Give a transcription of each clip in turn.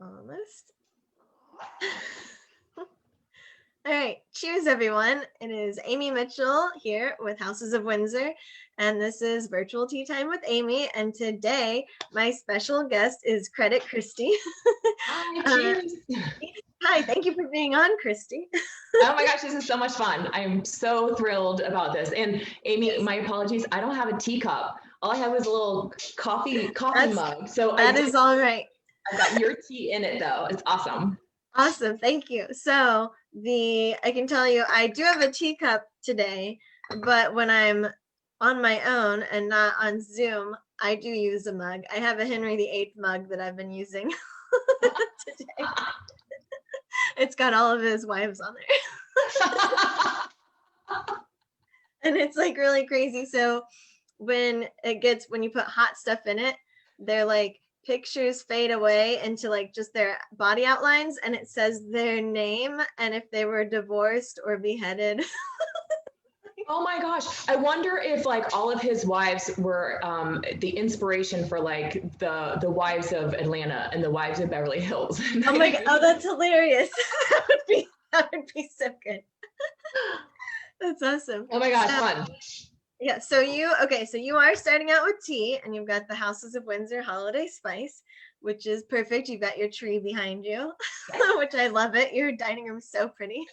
Almost. All right, cheers everyone. It is Amy Mitchell here with Houses of Windsor, and this is Virtual Tea Time with Amy, and today my special guest is Credit Kristi. Hi, cheers. Hi, thank you for being on, Kristi. Oh my gosh, this is so much fun. I'm so thrilled about this. And Amy, my apologies, I don't have a teacup. All I have is a little coffee mug. So that is all right. I've got your tea in it though. It's awesome. Awesome, thank you. So I can tell you, I do have a teacup today, but when I'm on my own and not on Zoom, I do use a mug. I have a Henry VIII mug that I've been using today. It's got all of his wives on there. And it's like really crazy. So when you put hot stuff in it, they're like, pictures fade away into like just their body outlines, and it says their name and if they were divorced or beheaded. Oh my gosh. I wonder if like all of his wives were the inspiration for like the wives of Atlanta and the wives of Beverly Hills. Oh my God. Oh, that's hilarious. that would be so good. That's awesome. Oh my gosh, fun. Yeah, so you are starting out with tea, and you've got the Houses of Windsor Holiday Spice, which is perfect. You've got your tree behind you, which I love it. Your dining room is so pretty.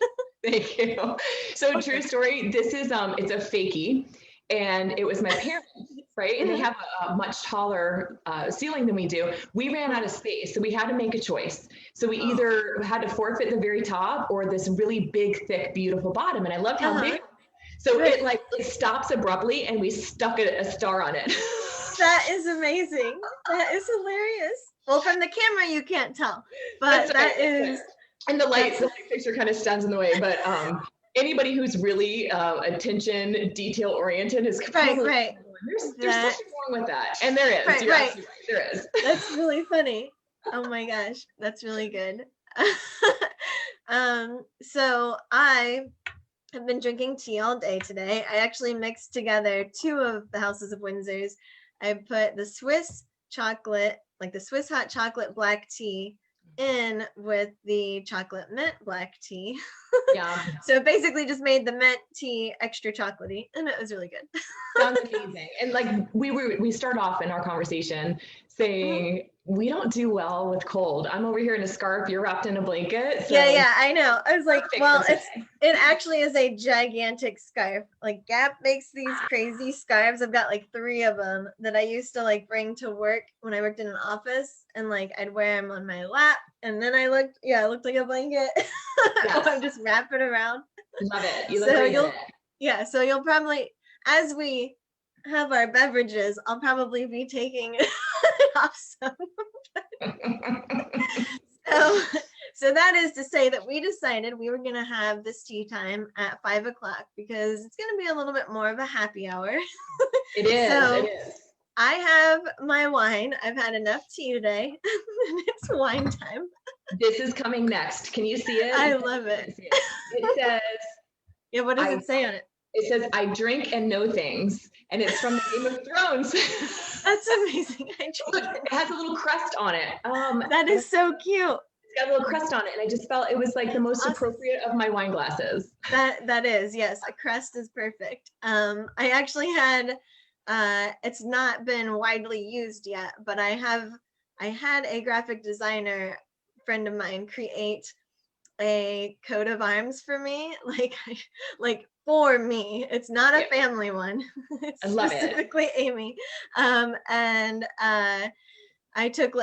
Thank you. So true story, this is it's a fakie, and it was my parents, right? And they have a much taller ceiling than we do. We ran out of space, so we had to make a choice. So we either had to forfeit the very top or this really big, thick, beautiful bottom. And I loved how big. So it stops abruptly, and we stuck a star on it. That is amazing. That is hilarious. Well, from the camera you can't tell, but that is. And the light fixture kind of stands in the way. But anybody who's really attention detail oriented is probably right. There's something wrong with that, and there is. You're absolutely right. There is. That's really funny. Oh my gosh, that's really good. So I've been drinking tea all day today. I actually mixed together 2 of the Houses of Windsors. I put the Swiss chocolate, like the Swiss hot chocolate black tea, in with the chocolate mint black tea. Yeah. So it basically just made the mint tea extra chocolatey, and it was really good. Sounds amazing. And like we start off in our conversation saying we don't do well with cold. I'm over here in a scarf, you're wrapped in a blanket. So yeah, I know. I was like, well, it actually is a gigantic scarf. Like Gap makes these crazy scarves. I've got like 3 of them that I used to like bring to work when I worked in an office, and like I'd wear them on my lap, and then I looked like a blanket. Yes. I'm just wrap it around. Love it. You look great in it. Yeah, so you'll probably, as we have our beverages, I'll probably be taking it off some. So that is to say that we decided we were going to have this tea time at 5 o'clock because it's going to be a little bit more of a happy hour. It is. So it is. I have my wine. I've had enough tea today, and it's wine time. This is coming next. Can you see it? I love it. It says. Yeah, what does it say on it? It says, I drink and know things. And it's from the Game of Thrones. That's amazing. Look, it has a little crest on it. That is so cute. It's got a little crest on it. And I just felt it was like the most appropriate of my wine glasses. That is, yes. A crest is perfect. I actually had, it's not been widely used yet, but I had a graphic designer friend of mine create a coat of arms for me, like for me. It's not a family one. It's I love specifically it. Amy. And I took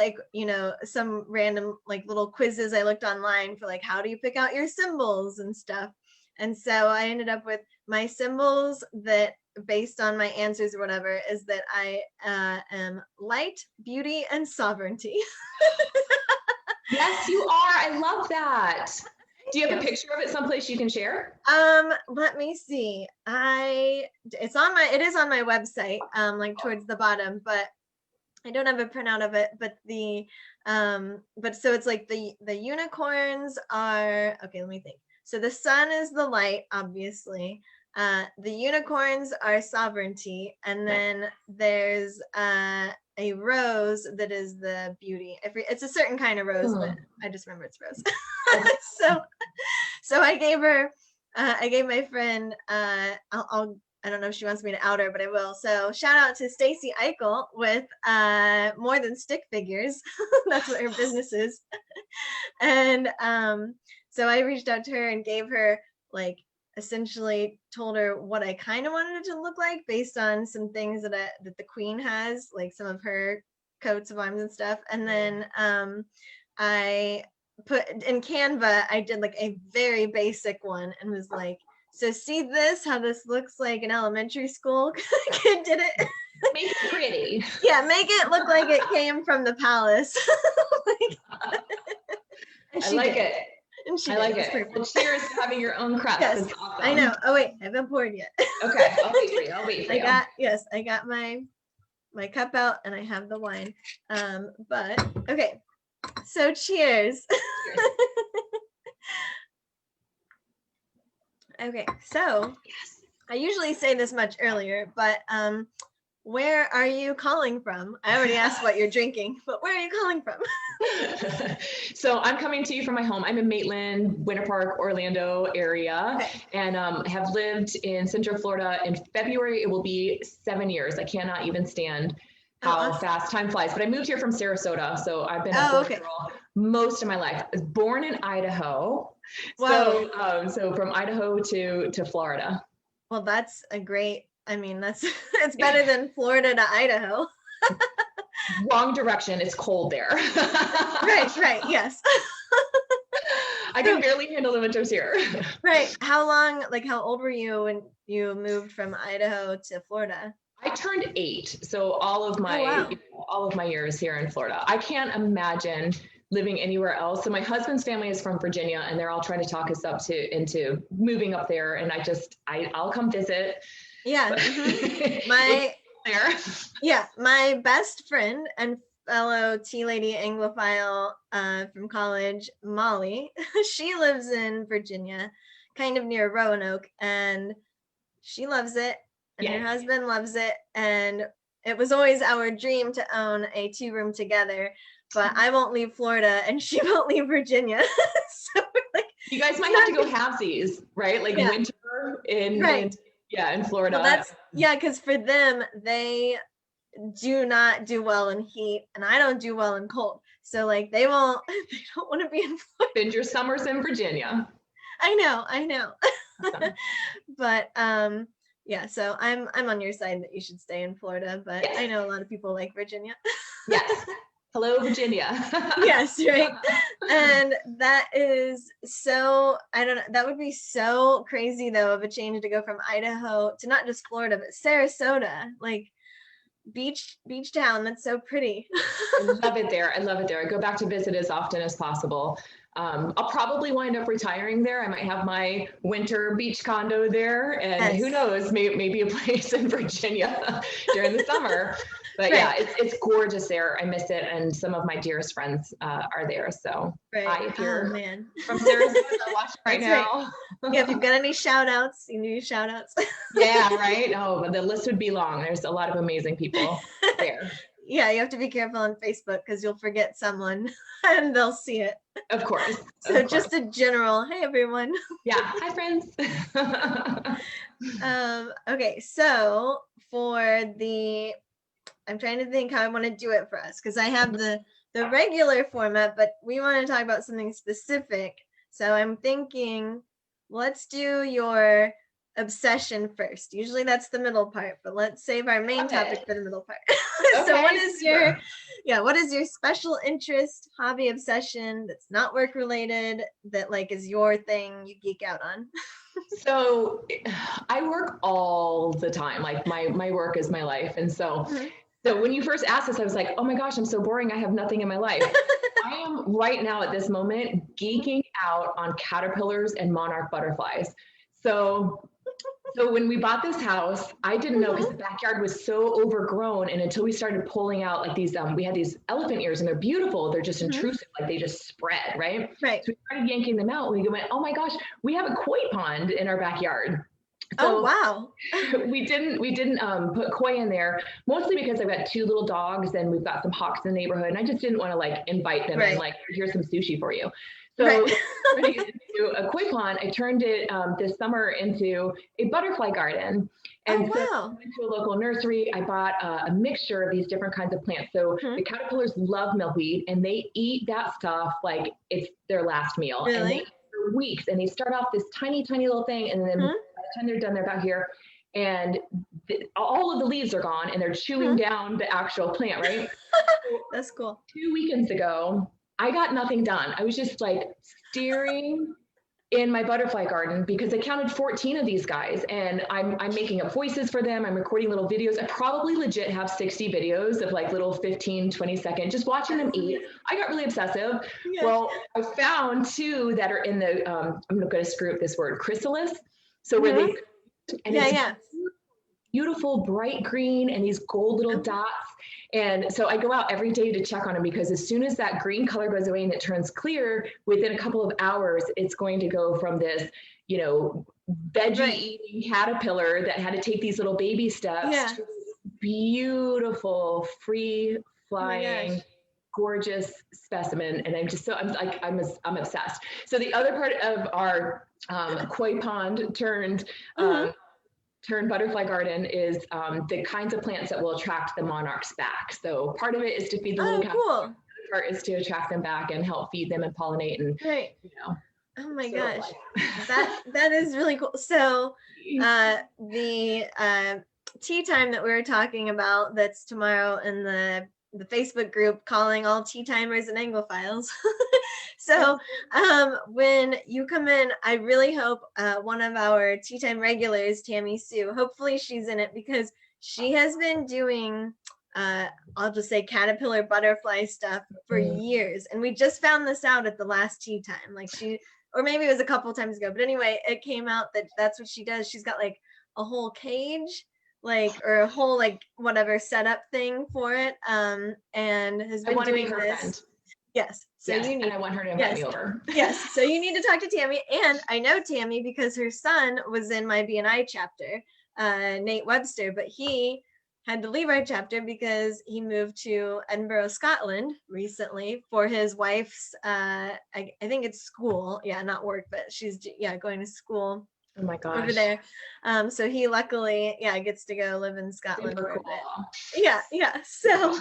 some random little quizzes I looked online for how do you pick out your symbols and stuff. And so I ended up with my symbols that based on my answers or whatever is that I am light, beauty, and sovereignty. Yes, you are. I love that. Do you have a picture of it someplace you can share? Let me see. It is on my website, towards the bottom, but I don't have a printout of it. But so it's like the unicorns are, okay, let me think. So the sun is the light, obviously. The unicorns are sovereignty, and then there's a rose that is the beauty. It's a certain kind of rose, but I just remember it's rose. So I gave her, I gave my friend, I don't know if she wants me to out her, but I will. So shout out to Stacy Eichel with More Than Stick Figures. That's what her business is. And so I reached out to her and gave her, like, essentially told her what I kind of wanted it to look like based on some things that the queen has, like some of her coats of arms and stuff. And then I put in Canva, I did like a very basic one and was like, so see this, how this looks like an elementary school kid did it. Make it pretty. Yeah, make it look like it came from the palace. I like it. I like it. Well, cheers to having your own crust. Yes, awesome. I know. Oh wait, I haven't poured yet. Okay, I'll wait for you. I'll wait for you. I got my cup out and I have the wine. But okay. So cheers. Okay, so yes. I usually say this much earlier, but where are you calling from? I already asked what you're drinking, but where are you calling from? So I'm coming to you from my home. I'm in Maitland, Winter Park, Orlando area, okay. And have lived in Central Florida. In February, it will be 7 years. I cannot even stand how fast time flies. But I moved here from Sarasota, so I've been a Florida girl most of my life. I was born in Idaho. Whoa. So from Idaho to Florida. Well, that's a great, I mean, it's better than Florida to Idaho. Wrong direction. It's cold there. Right. Yes. I can barely handle the winters here. Right. How old were you when you moved from Idaho to Florida? I turned 8. So all of my years here in Florida. I can't imagine living anywhere else. So my husband's family is from Virginia and they're all trying to talk us up into moving up there. And I'll come visit. Yeah. My best friend and fellow tea lady Anglophile from college, Mollie, she lives in Virginia, kind of near Roanoke, and she loves it, and her husband loves it, and it was always our dream to own a 2-room together, but I won't leave Florida and she won't leave Virginia. So we're like, you guys might have to go halvesies, right? Like winter in Florida. Well, because for them, they do not do well in heat, and I don't do well in cold. So like they don't want to be in Florida. Spend your summers in Virginia. I know. Awesome. But so I'm on your side that you should stay in Florida, but I know a lot of people like Virginia. Yes. Hello, Virginia. Yes, right. And that is so, I don't know, that would be so crazy though of a change to go from Idaho to not just Florida, but Sarasota, like beach town. That's so pretty. I love it there. I go back to visit as often as possible. I'll probably wind up retiring there. I might have my winter beach condo there, and who knows, maybe a place in Virginia during the summer. But it's gorgeous there. I miss it, and some of my dearest friends are there. So if you're from Sarasota, watch right now. Right. Yeah, if you've got any shout outs, you can do shout outs. Yeah, right. Oh, but the list would be long. There's a lot of amazing people there. Yeah, you have to be careful on Facebook because you'll forget someone and they'll see it. Of course. So just a general, hey everyone. Yeah, hi friends. Okay, so I'm trying to think how I want to do it for us because I have the regular format, but we want to talk about something specific. So I'm thinking, let's do your obsession first. Usually that's the middle part, but let's save our main topic for the middle part. So what is your special interest, hobby, obsession that's not work related, that like is your thing you geek out on? So I work all the time. Like my work is my life. And so So when you first asked this, I was like, oh my gosh, I'm so boring. I have nothing in my life. I am right now at this moment geeking out on caterpillars and monarch butterflies. So when we bought this house, I didn't know because the backyard was so overgrown. And until we started pulling out like these, we had these elephant ears and they're beautiful. They're just intrusive, like they just spread, right? Right. So we started yanking them out and we went, oh my gosh, we have a koi pond in our backyard. Oh, So wow. we didn't put koi in there, mostly because I've got 2 little dogs and we've got some hawks in the neighborhood, and I just didn't want to like invite them in, Right. like, here's some sushi for you. Right. So turning it into a koi pond, I turned it this summer into a butterfly garden. Oh, And so I wow. went to a local nursery. I bought a mixture of these different kinds of plants. So the caterpillars love milkweed, and they eat that stuff like it's their last meal. And they Really? eat for weeks, and they start off this tiny, tiny little thing, and then by the time they're done, they're about here, and all of the leaves are gone, and they're chewing down the actual plant, right? That's cool. 2 weekends ago, I got nothing done. I was just like steering in my butterfly garden because I counted 14 of these guys, and I'm making up voices for them. I'm recording little videos. I probably legit have 60 videos of like little 15, 20-second, just watching them eat. I got really obsessive. Yeah. Well, I found 2 that are in the, I'm going to screw up this word, chrysalis. So where they, and it's beautiful bright green and these gold little dots. And so I go out every day to check on them, because as soon as that green color goes away and it turns clear, within a couple of hours, it's going to go from this, you know, veggie eating caterpillar that had to take these little baby steps to beautiful, free flying, gorgeous specimen. And I'm just so, I'm obsessed. So the other part of our koi pond turned butterfly garden is the kinds of plants that will attract the monarchs back. So part of it is to feed the little caterpillars. The other part is to attract them back and help feed them and pollinate, and you know. Oh my gosh, that is really cool. So the tea time that we were talking about, that's tomorrow in the Facebook group, calling all tea timers and Anglophiles. So when you come in, I really hope one of our tea time regulars, Tammy Sue, hopefully she's in it, because she has been doing I'll just say caterpillar butterfly stuff for years, and we just found this out at the last tea time, like or maybe it was a couple times ago, but anyway, it came out that that's what she does. She's got like a whole cage, like, or a whole like whatever setup thing for it, and has been doing this. Friend. Yes. So you need, and I want her to invite me over. Yes. So you need to talk to Tammy. And I know Tammy because her son was in my BNI chapter, Nate Webster, but he had to leave our chapter because he moved to Edinburgh, Scotland recently for his wife's, I think it's school. Yeah, not work, but she's going to school. Oh my gosh. Over there. So he luckily, gets to go live in Scotland for a bit. Yeah. So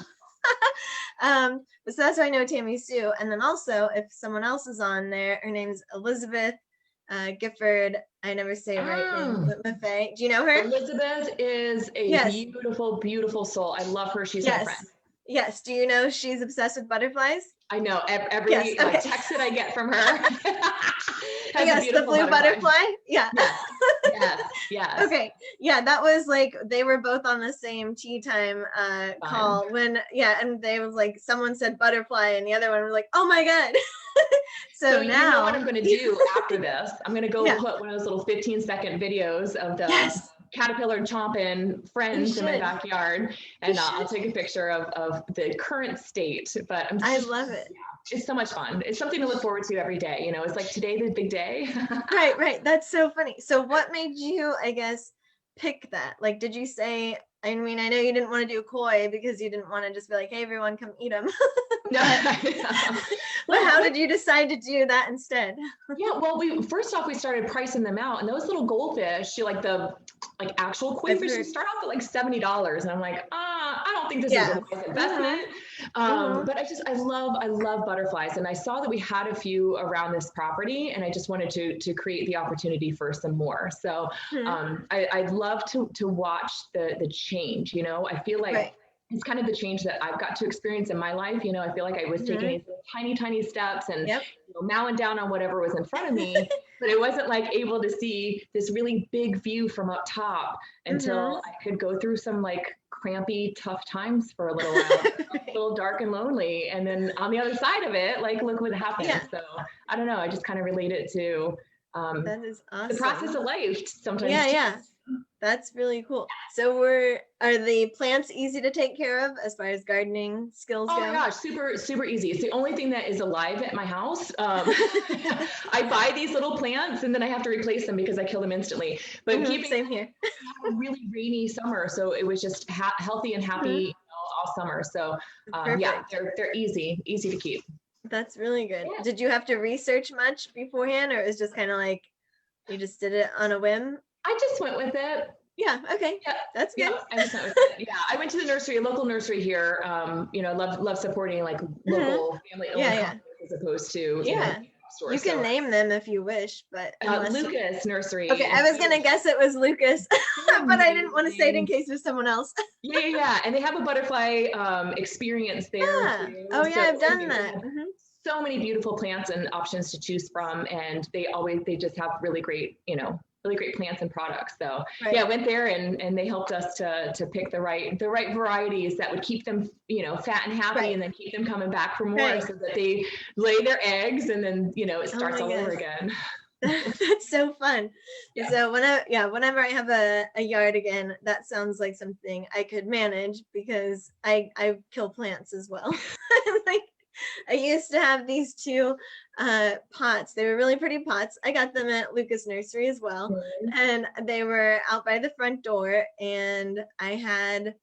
so that's why I know Tammy Sue. And then also, if someone else is on there, her name's Elizabeth Gifford. I never say her right name. Maffei. Do you know her? Elizabeth is a beautiful, beautiful soul. I love her. She's my friend. Yes. Do you know she's obsessed with butterflies? I know. Every text that I get from her. Yes, the blue butterfly. Yeah. Yes. Okay. Yeah, that was like, they were both on the same tea time call when, and they was like, someone said butterfly and the other one was like, oh my God. So now, you know what I'm going to do after this? I'm going to go put one of those little 15-second videos of the caterpillar chomping friends in my backyard, and I'll take a picture of the current state. But I love it. It's so much fun. It's something to look forward to every day. You know, it's like today the big day. Right. That's so funny. So what made you, I guess, pick that? Like, did you say, I mean, I know you didn't want to do koi because you didn't want to just be like, hey, everyone, come eat them. But how did you decide to do that instead? Well, first off, we started pricing them out, and those little goldfish, like actual koi fish, start off at like $70, and I'm like, I don't think this is a wise investment. But I love butterflies, and I saw that we had a few around this property, and I just wanted to create the opportunity for some more. So I'd love to watch the change. You know, I feel like it's kind of the change that I've got to experience in my life. You know, I feel like I was taking these tiny, tiny steps and mowing down on whatever was in front of me, but I wasn't like able to see this really big view from up top until I could go through some like crampy, tough times for a little while, a little dark and lonely. And then on the other side of it, like, look what happened. So I don't know. I just kind of relate it to that is awesome. the process of life sometimes. That's really cool. So are the plants easy to take care of as far as gardening skills Oh go? my gosh, super, super easy. It's the only thing that is alive at my house. I buy these little plants and then I have to replace them because I kill them instantly. But keeping Same here. a really rainy summer, so it was just healthy and happy, you know, all summer. So yeah, they're easy to keep. That's really good. Yeah. Did you have to research much beforehand, or it was just kind of like you just did it on a whim? I just went with it. Yeah. Okay. Yeah, that's good. Yeah, I just went with it. Yeah, I went to the nursery, a local nursery here. You know, love supporting like local family-owned companies as opposed to you know, stores. You can name them if you wish, but Lukas Nursery. Okay, I was gonna guess it was Lukas, but I didn't want to say it in case there's someone else. Yeah, and they have a butterfly experience there. Oh yeah, I've done that. So many beautiful plants and options to choose from, and they just have really great, you know, really great plants and products. So yeah, I went there and they helped us to pick the right varieties that would keep them, you know, fat and happy, and then keep them coming back for more, so that they lay their eggs and then, you know, it starts all over again. That's so fun. So whenever I have a yard again, that sounds like something I could manage, because I kill plants as well. Like, I used to have these two pots. They were really pretty pots. I got them at Lukas Nursery as well. And they were out by the front door, and I had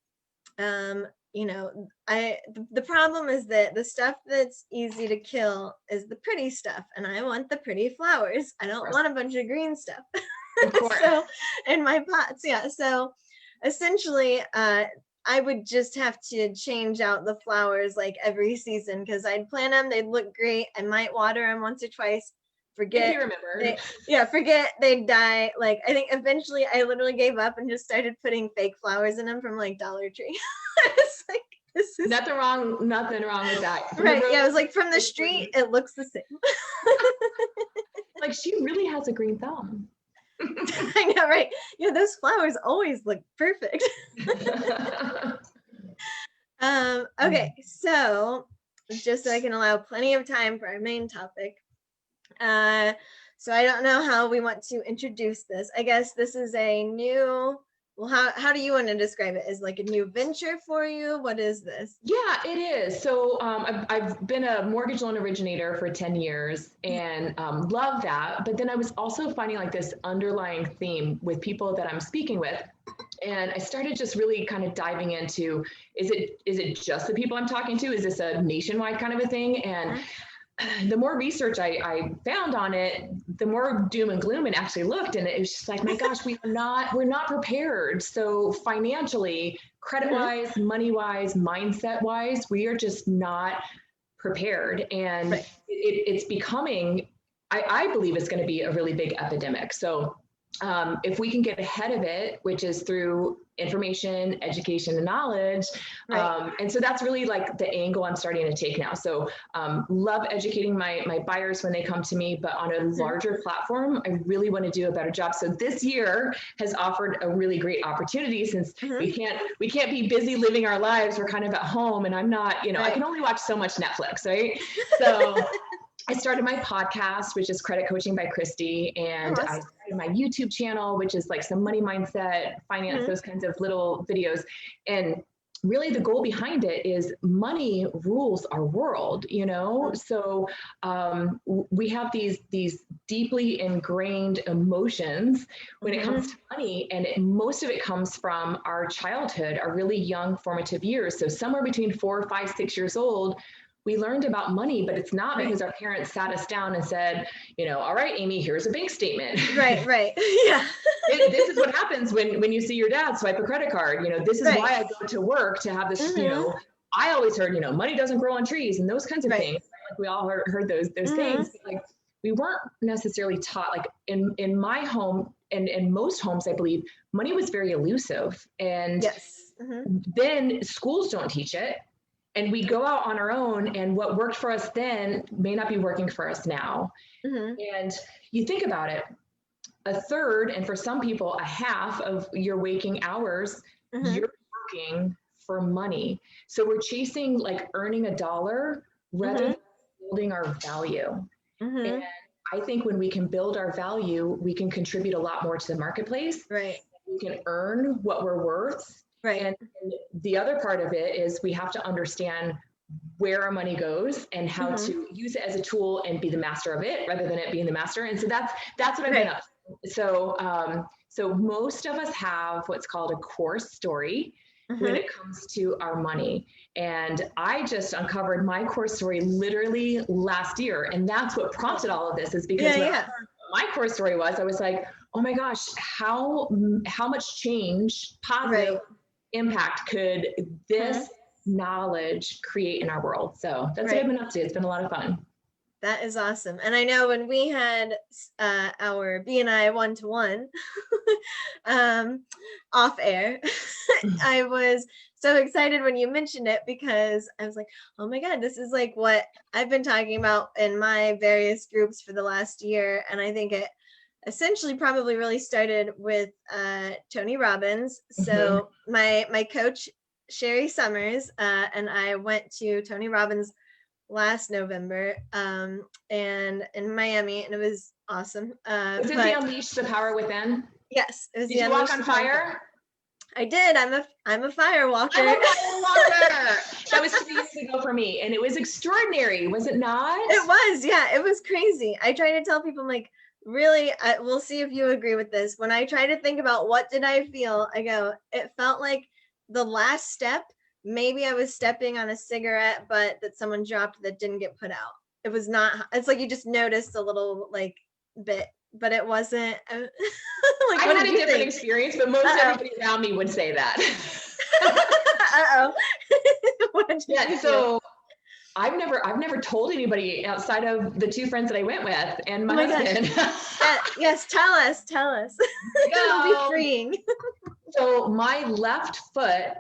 you know, the problem is that the stuff that's easy to kill is the pretty stuff, and I want the pretty flowers. I don't want a bunch of green stuff. Of course. So in my pots, so essentially I would just have to change out the flowers like every season, because I'd plant them, they'd look great, I might water them once or twice, forget. If you remember. Forget, they'd die. Like, I think eventually I literally gave up and just started putting fake flowers in them from like Dollar Tree. It's like, this is nothing wrong with that. Right. Yeah, it was like, from the street, it looks the same. Like, she really has a green thumb. I know, right? Yeah, those flowers always look perfect. Okay, so just so I can allow plenty of time for our main topic. So I don't know how we want to introduce this. I guess this is a new, well, how do you want to describe it? Is like a new venture for you? What is this? Yeah, it is. So I've been a mortgage loan originator for 10 years and love that. But then I was also finding like this underlying theme with people that I'm speaking with. And I started just really kind of diving into, is it just the people I'm talking to? Is this a nationwide kind of a thing? And the more research I found on it, the more doom and gloom it actually looked. And it was just like, my gosh, we're not prepared. So financially, credit-wise, money-wise, mindset-wise, we are just not prepared. And it's becoming, I believe it's going to be a really big epidemic. So if we can get ahead of it, which is through information, education, and knowledge. And so that's really like the angle I'm starting to take now. So love educating my buyers when they come to me, but on a larger platform, I really want to do a better job. So this year has offered a really great opportunity, since we can't be busy living our lives. We're kind of at home, and I'm not, you know, I can only watch so much Netflix, right? So I started my podcast, which is Credit Coaching by Kristi, and I started my YouTube channel, which is like some money mindset, finance, those kinds of little videos. And really the goal behind it is money rules our world, you know? So we have these deeply ingrained emotions when it comes to money, and most of it comes from our childhood, our really young formative years. So somewhere between 4, 5, 6 years old, we learned about money, but it's not because our parents sat us down and said, you know, all right, Amy, here's a bank statement. Right. Yeah. This is what happens when you see your dad swipe a credit card. You know, this is why I go to work, to have this, you know, I always heard, you know, money doesn't grow on trees and those kinds of things. Like, we all heard those things. But like, we weren't necessarily taught, like in my home and in most homes, I believe, money was very elusive. And then schools don't teach it. And we go out on our own, and what worked for us then may not be working for us now. And you think about it, a third, and for some people, a half of your waking hours, you're working for money. So we're chasing like earning $1 rather than building our value. And I think when we can build our value, we can contribute a lot more to the marketplace. Right. We we can earn what we're worth. Right. And the other part of it is we have to understand where our money goes and how to use it as a tool and be the master of it rather than it being the master. And so that's what I've been up to. So most of us have what's called a core story when it comes to our money. And I just uncovered my core story literally last year. And that's what prompted all of this, is because my core story was, I was like, oh my gosh, how much change, positive impact could this knowledge create in our world? So that's what I've been up to. It's been a lot of fun. That is awesome. And I know when we had our B&I one-to-one off air, I was so excited when you mentioned it, because I was like, oh my God, this is like what I've been talking about in my various groups for the last year. And I think it essentially probably really started with Tony Robbins. So my coach, Sherri Summers, and I went to Tony Robbins last November and in Miami, and it was awesome. Was it the Unleash the Power Within? Yes, it was. Did you walk on fire? I did. I'm a fire walker. I'm a fire walker. That was 3 years ago for me, and it was extraordinary, was it not? It was, yeah, it was crazy. I try to tell people, I'm like, really, we'll see if you agree with this. When I try to think about what did I feel, I go, it felt like the last step. Maybe I was stepping on a cigarette butt that someone dropped that didn't get put out. It was not, it's like you just noticed a little like bit, but it wasn't. Like, I had a different experience, but most everybody around me would say that. Yeah, so I've never told anybody outside of the two friends that I went with and my husband. Yes, tell us. It'll be freeing. So my left foot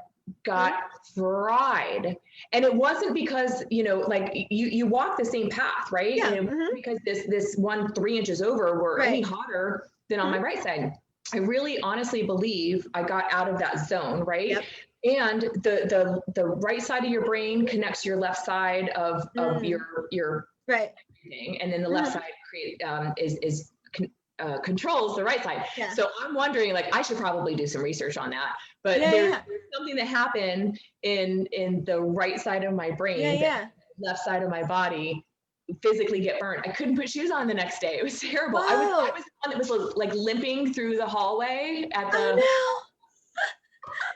got fried, and it wasn't because, you know, like you walk the same path, right? Yeah. And because this one 3 inches over were any hotter than on my right side. I really honestly believe I got out of that zone, right? Yep. And the right side of your brain connects your left side of your thing, and then the left side controls the right side. Yeah. So I'm wondering, like, I should probably do some research on that. But there's something that happened in the right side of my brain, left side of my body physically get burnt. I couldn't put shoes on the next day. It was terrible. I was the one that was like limping through the hallway at the. Oh, no.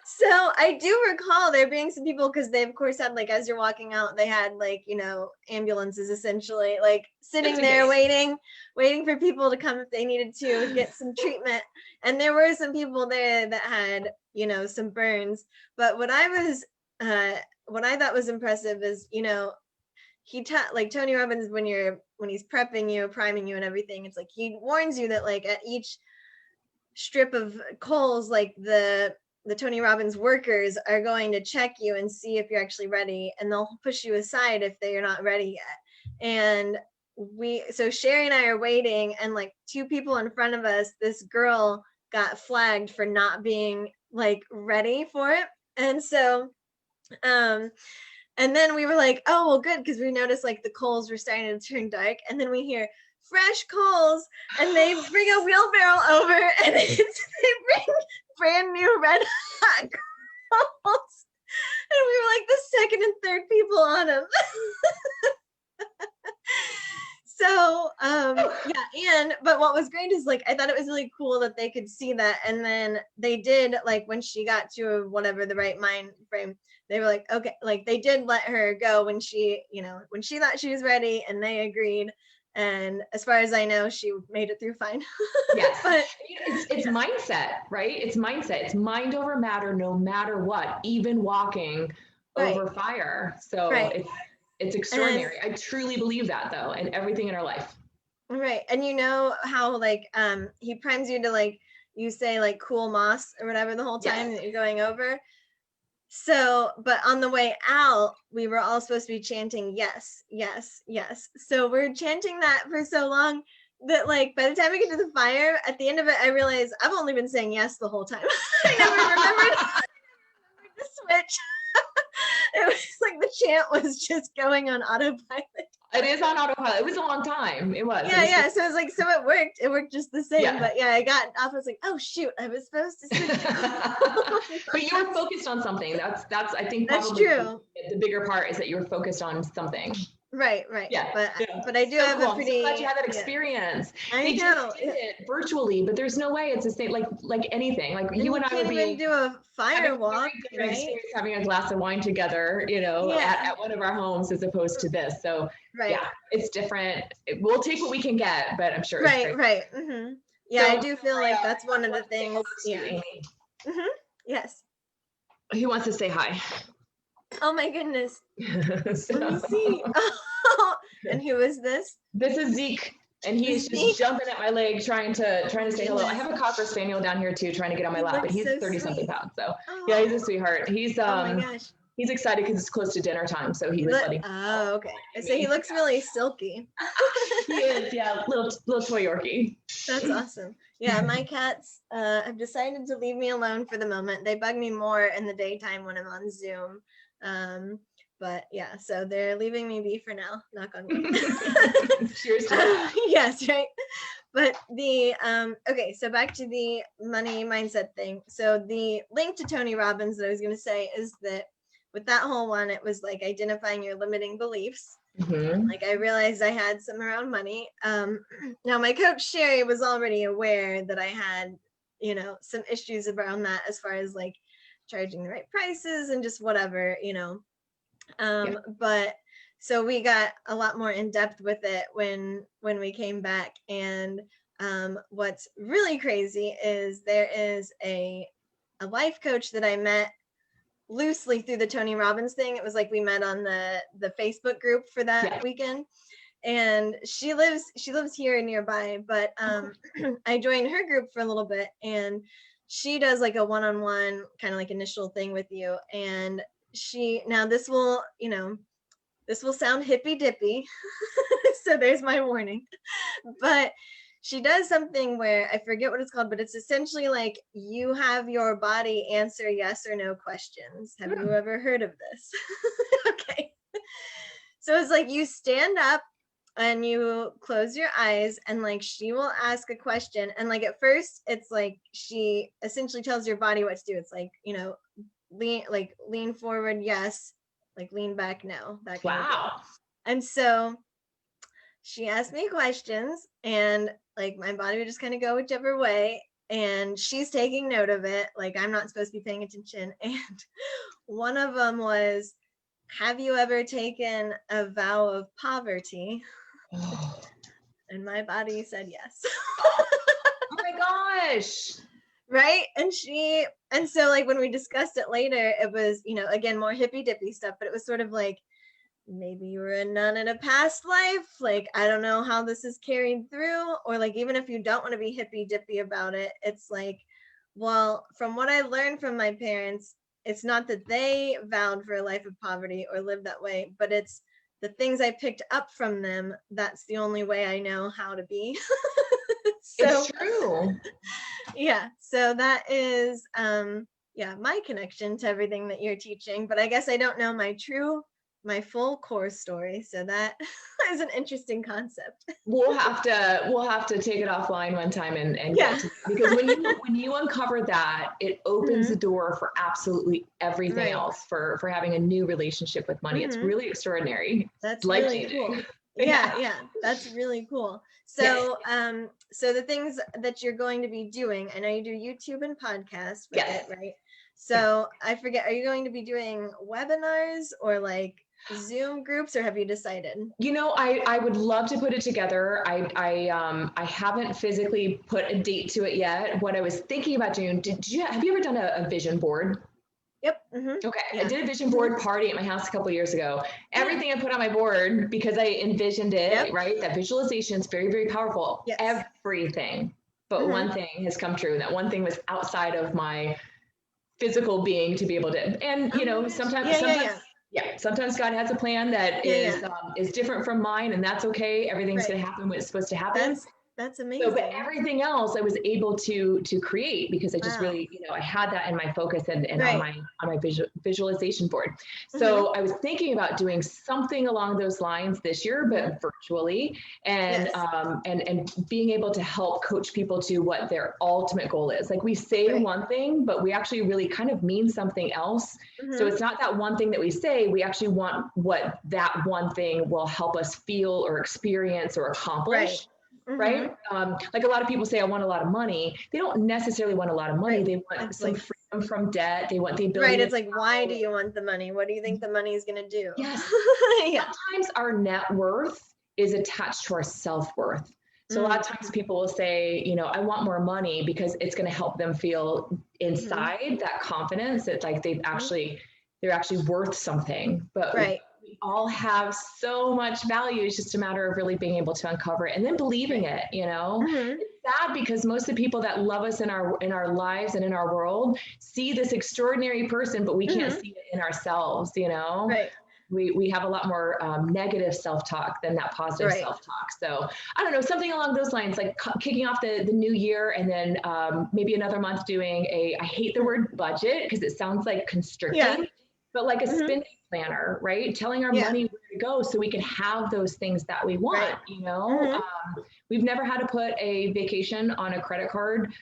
So I do recall there being some people, because they of course had, like, as you're walking out, they had, like, you know, ambulances essentially, like sitting there waiting for people to come if they needed to get some treatment. And there were some people there that had, you know, some burns. But what I thought was impressive is, you know, like Tony Robbins, when he's prepping you, priming you and everything, it's like he warns you that, like, at each strip of coals, like the Tony Robbins workers are going to check you and see if you're actually ready, and they'll push you aside if they're not ready yet. And so Sherri and I are waiting, and like two people in front of us, this girl got flagged for not being like ready for it. And so and then we were like, oh, well, good, because we noticed like the coals were starting to turn dark, and then we hear fresh coals, and they bring a wheelbarrow over, and they bring brand new red hot coals, and we were like the second and third people on them. So but what was great is, like, I thought it was really cool that they could see that, and then they did, like, when she got to whatever the right mind frame, they were like, okay, like they did let her go when she thought she was ready, and they agreed. And as far as I know, she made it through fine. Yes. But it's mindset, right? It's mindset. It's mind over matter, no matter what, even walking over fire. So it's extraordinary. I truly believe that, though, in everything in our life. Right. And you know how, like, he primes you to, like, you say, like, cool moss or whatever the whole time that you're going over. So, but on the way out, we were all supposed to be chanting, yes, yes, yes. So we're chanting that for so long that, like, by the time we get to the fire, at the end of it, I realized I've only been saying yes the whole time. I never remembered to switch. It was like the chant was just going on autopilot. It is on autopilot. It was a long time. It was. Yeah. So it's like, so it worked. It worked just the same. Yeah. But yeah, I got off. I was like, oh shoot, I was supposed to switch. But you were focused on something. That's I think That's probably true. the bigger part is that you were focused on something. Right. Yeah. But I do So have cool. a pretty. I'm so glad you had that experience. I They know. just did it virtually, but there's no way it's the same. Like anything. Like you and I would can't even do a fire walk, right? Having a glass of wine together, at one of our homes as opposed to this. So yeah, it's different. We'll take what we can get, but I'm sure. Right. Mm-hmm. Yeah, so, I do feel like that's one of the things. Yeah. Mm-hmm. Yes. Who wants to say hi? Oh my goodness. Let me see. And who is this? This is Zeke. And he's just jumping at my leg, trying to say hello. I have a Cocker Spaniel down here too, trying to get on my lap, but he's 30-something pounds. So yeah, he's a sweetheart. He's oh my gosh. He's excited because it's close to dinner time, so he was letting. Oh, okay. So he looks really silky. He is, yeah, little toy Yorkie. That's awesome. Yeah, my cats have decided to leave me alone for the moment. They bug me more in the daytime when I'm on Zoom. But yeah, so they're leaving me be for now. Knock on wood. Cheers to that. Yes, right. But the okay, so back to the money mindset thing. So the link to Tony Robbins that I was going to say is that with that whole one, it was like identifying your limiting beliefs. Mm-hmm. Like I realized I had some around money. Now my coach Sherri was already aware that I had, some issues around that as far as like charging the right prices and just whatever, but so we got a lot more in depth with it when we came back. And what's really crazy is there is a life coach that I met loosely through the Tony Robbins thing. It was like we met on the Facebook group for that weekend, and she lives here nearby, but I joined her group for a little bit, and she does like a one-on-one kind of like initial thing with you. And now this will sound hippy dippy. So there's my warning, but she does something where I forget what it's called, but it's essentially like you have your body answer yes or no questions. Have you ever heard of this? Okay. So it's like you stand up and you close your eyes, and like she will ask a question, and like at first it's like she essentially tells your body what to do. It's like, lean forward, yes, like lean back, no. That kind of thing. And so she asked me questions, and like my body would just kind of go whichever way, and she's taking note of it. Like I'm not supposed to be paying attention. And one of them was, have you ever taken a vow of poverty? And my body said yes. Oh my gosh. Right. And so like when we discussed it later, it was, again, more hippy dippy stuff, but it was sort of like, maybe you were a nun in a past life. Like, I don't know how this is carried through. Or like, even if you don't want to be hippy dippy about it, it's like, well, from what I learned from my parents, it's not that they vowed for a life of poverty or lived that way, but it's the things I picked up from them. That's the only way I know how to be. So, it's true. Yeah. So that is, my connection to everything that you're teaching. But I guess I don't know my full core story. So that is an interesting concept. We'll have to take it offline one time and because when you uncover that, it opens the door for absolutely everything else for having a new relationship with money. It's really extraordinary. That's really cool. Yeah, that's really cool. So so the things that you're going to be doing, I know you do YouTube and podcasts with it, right? So I forget, are you going to be doing webinars or like Zoom groups, or have you decided? I would love to put it together. I haven't physically put a date to it yet. What I was thinking about doing, have you ever done a vision board? Yep. Mm-hmm. Okay. Yeah. I did a vision board party at my house a couple of years ago. Everything I put on my board, because I envisioned it, right? That visualization is very, very powerful. Yes. Everything. But one thing has come true. And that one thing was outside of my physical being to be able to, and sometimes God has a plan that is different from mine, and that's okay. Everything's going to happen when it's supposed to happen. That's So, amazing. but everything else I was able to create because I just really, I had that in my focus and right. on my visualization board. So I was thinking about doing something along those lines this year, but virtually, and and being able to help coach people to what their ultimate goal is. Like we say one thing, but we actually really kind of mean something else. So it's not that one thing that we say, we actually want what that one thing will help us feel or experience or accomplish. Right? Like a lot of people say, I want a lot of money. They don't necessarily want a lot of money. They want some freedom from debt. They want the ability. Right. It's like, why do you want the money? What do you think the money is going to do? Yes. Sometimes our net worth is attached to our self-worth. So a lot of times people will say, I want more money because it's going to help them feel inside that confidence that like they're actually worth something. But we all have so much value. It's just a matter of really being able to uncover it and then believing it, It's sad because most of the people that love us in our lives and in our world see this extraordinary person, but we can't see it in ourselves, Right. We have a lot more negative self-talk than that positive self-talk. So I don't know, something along those lines, like kicking off the new year and then maybe another month doing I hate the word budget because it sounds like constricting, but like a spending planner, right? Telling our money where to go so we can have those things that we want, We've never had to put a vacation on a credit card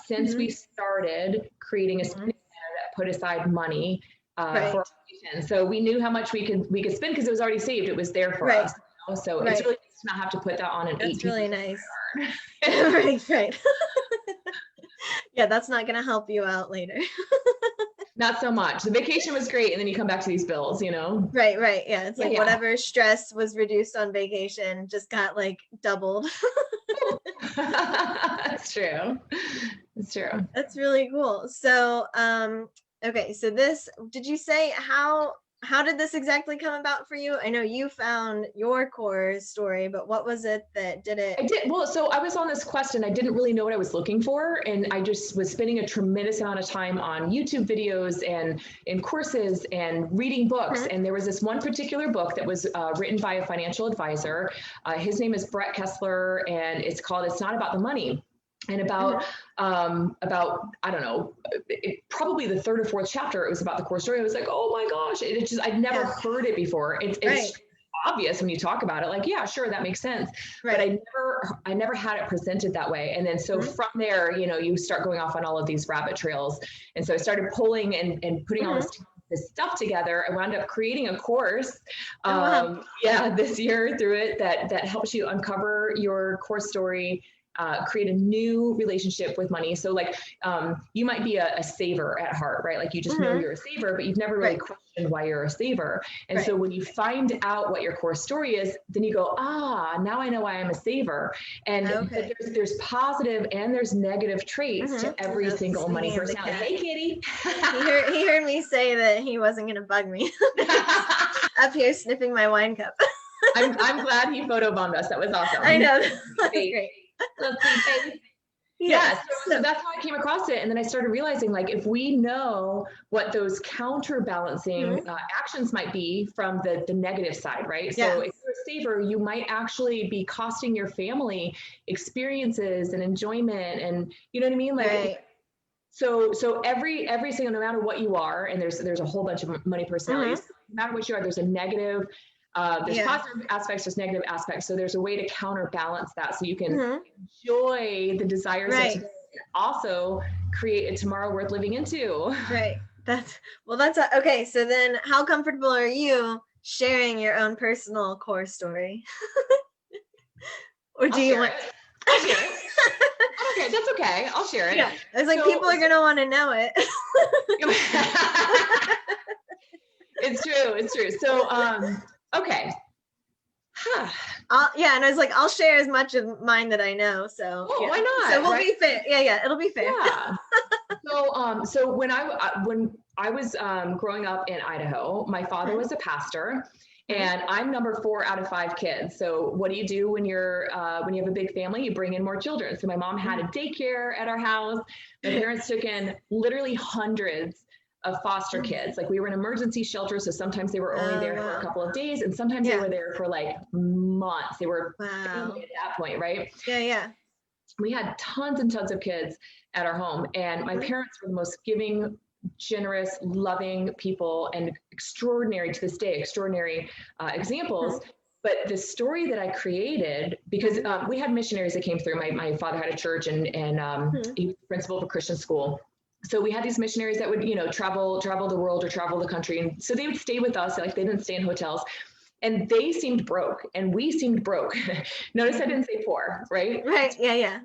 since we started creating a spending planner that put aside money for vacation. So we knew how much we could spend because it was already saved. It was there for us. So it's really nice to not have to put that on an 18. That's really nice. Right. Yeah, that's not going to help you out later. Not so much. The vacation was great. And then you come back to these bills, Right. Yeah. It's like whatever stress was reduced on vacation just got like doubled. That's true. It's true. That's really cool. So, okay. So did you say how did this exactly come about for you? I know you found your core story, but what was it that did it? I did. Well, so I was on this quest and I didn't really know what I was looking for. And I just was spending a tremendous amount of time on YouTube videos and in courses and reading books. And there was this one particular book that was written by a financial advisor. His name is Brett Kessler, and it's called It's Not About the Money. And about I don't know, probably the third or fourth chapter, it was about the core story. I was like, oh my gosh, I'd never heard it before. It's obvious when you talk about it, like, yeah, sure, that makes sense. But I never had it presented that way. And then so from there, you start going off on all of these rabbit trails. And so I started pulling and putting all this stuff together. I wound up creating a course this year through it that helps you uncover your core story, create a new relationship with money. So like you might be a saver at heart, right? Like you just know you're a saver, but you've never really questioned why you're a saver. And so when you find out what your core story is, then you go, now I know why I'm a saver. And there's positive and there's negative traits to every single money personality. Hey, kitty. he heard me say that he wasn't going to bug me. Up here sniffing my wine cup. I'm glad he photobombed us. That was awesome. I know. That's great. So that's how I came across it. And then I started realizing, like, if we know what those counterbalancing actions might be from the negative side, right? So if you're a saver, you might actually be costing your family experiences and enjoyment, and you know what I mean? Like, so every single, no matter what you are, and there's a whole bunch of money personalities, no matter what you are, there's a negative. There's positive aspects, there's negative aspects. So there's a way to counterbalance that so you can enjoy the desires of today and also create a tomorrow worth living into. Right. Okay. So then how comfortable are you sharing your own personal core story? Or do you want? I'll share it. Okay, that's okay. I'll share it. Yeah. I was like, people are going to want to know it. It's true. So, okay. And I was like, I'll share as much of mine that I know. So why not? So we'll be fair. Yeah, it'll be fair. Yeah. So when I was growing up in Idaho, my father was a pastor, and I'm number 4 out of 5 kids. So what do you do when you have a big family? You bring in more children. So my mom had a daycare at our house. My parents took in literally hundreds of foster kids. Like we were an emergency shelter, so sometimes they were only there for a couple of days, and sometimes they were there for like months. They were at that point, right? Yeah. we had tons and tons of kids at our home, and my parents were the most giving, generous, loving people, and extraordinary to this day, extraordinary examples. But the story that I created, because we had missionaries that came through. My father had a church, and he was principal of a Christian school. So we had these missionaries that would, travel the world or travel the country. And so they would stay with us, like they didn't stay in hotels. And they seemed broke, and we seemed broke. Notice I didn't say poor, right? Right. Yeah.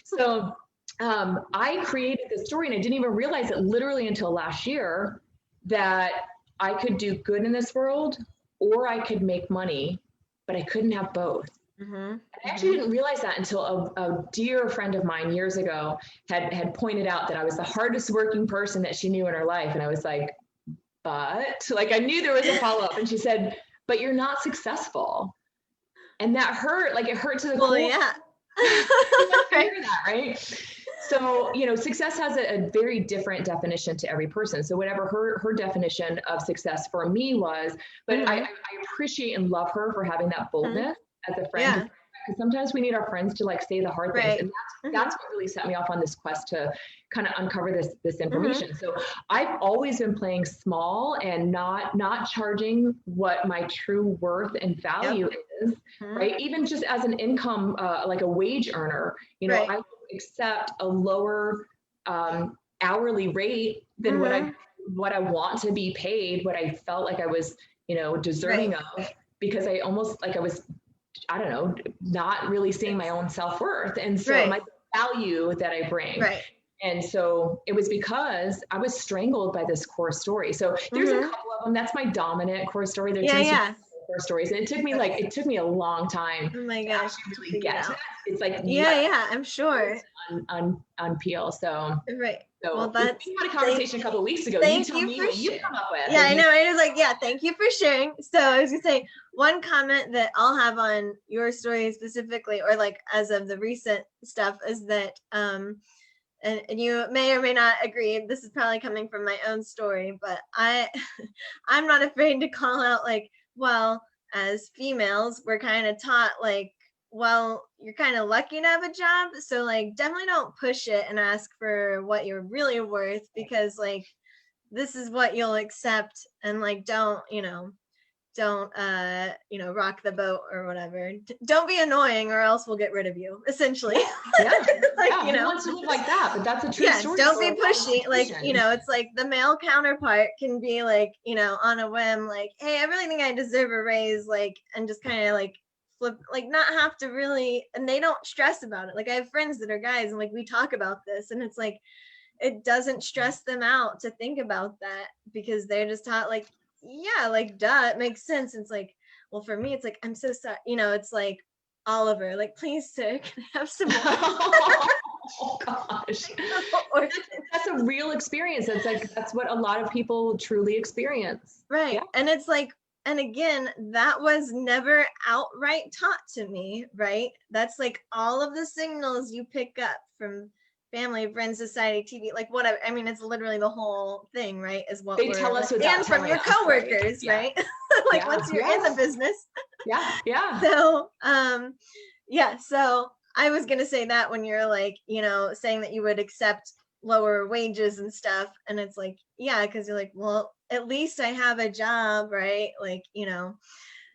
So I created this story, and I didn't even realize it literally until last year that I could do good in this world, or I could make money, but I couldn't have both. I actually didn't realize that until a dear friend of mine years ago had pointed out that I was the hardest working person that she knew in her life. And I was like, but like, I knew there was a follow-up, and she said, but you're not successful. And that hurt, like it hurt to the core. Yeah. Hear that, right? So, success has a very different definition to every person. So whatever her definition of success for me was, but I appreciate and love her for having that boldness as a friend. Yeah. Because sometimes we need our friends to like say the hard things. And that's what really set me off on this quest to kind of uncover this information. So I've always been playing small and not charging what my true worth and value is, right? Even just as an income, like a wage earner, I would accept a lower hourly rate than what I want to be paid, what I felt like I was, deserving of, because I almost like I was, I don't know, not really seeing my own self-worth. And so my value that I bring. And so it was because I was strangled by this core story. So there's a couple of them. That's my dominant core story. There's core stories. And it took me a long time. Oh my gosh. To really get to it. It's like, I'm sure. Unpeel. So, So well, we had a conversation a couple of weeks ago. Thank you tell me what you come up with. Yeah, I know. I was like, thank you for sharing. So I was gonna say one comment that I'll have on your story specifically, or like as of the recent stuff, is that and you may or may not agree, this is probably coming from my own story, but I'm not afraid to call out, like, well, as females, we're kind of taught like, well, you're kind of lucky to have a job, so like definitely don't push it and ask for what you're really worth, because like this is what you'll accept, and like don't rock the boat or whatever. Don't be annoying, or else we'll get rid of you, essentially. Who wants to live like that? But that's a true story. Don't be pushy. Like, it's like the male counterpart can be like, on a whim, like, hey, I really think I deserve a raise, like, and just kind of like flip, like not have to really, and they don't stress about it. Like I have friends that are guys, and like we talk about this, and it's like it doesn't stress them out to think about that, because they're just taught like, like duh, it makes sense. It's like, well, for me it's like, I'm so sorry, it's like, Oliver, like, please sir, can I have some more? Oh gosh. That's a real experience. That's what a lot of people truly experience. Right. And it's like, and again, that was never outright taught to me, right? That's like all of the signals you pick up from family, friends, society, TV, like whatever. I mean, it's literally the whole thing, right? Is what they tell us, and from your coworkers, right? Like once you're in the business. So, so I was gonna say that when you're like, saying that you would accept lower wages and stuff, and it's like, because you're like, well, at least I have a job, right? Like,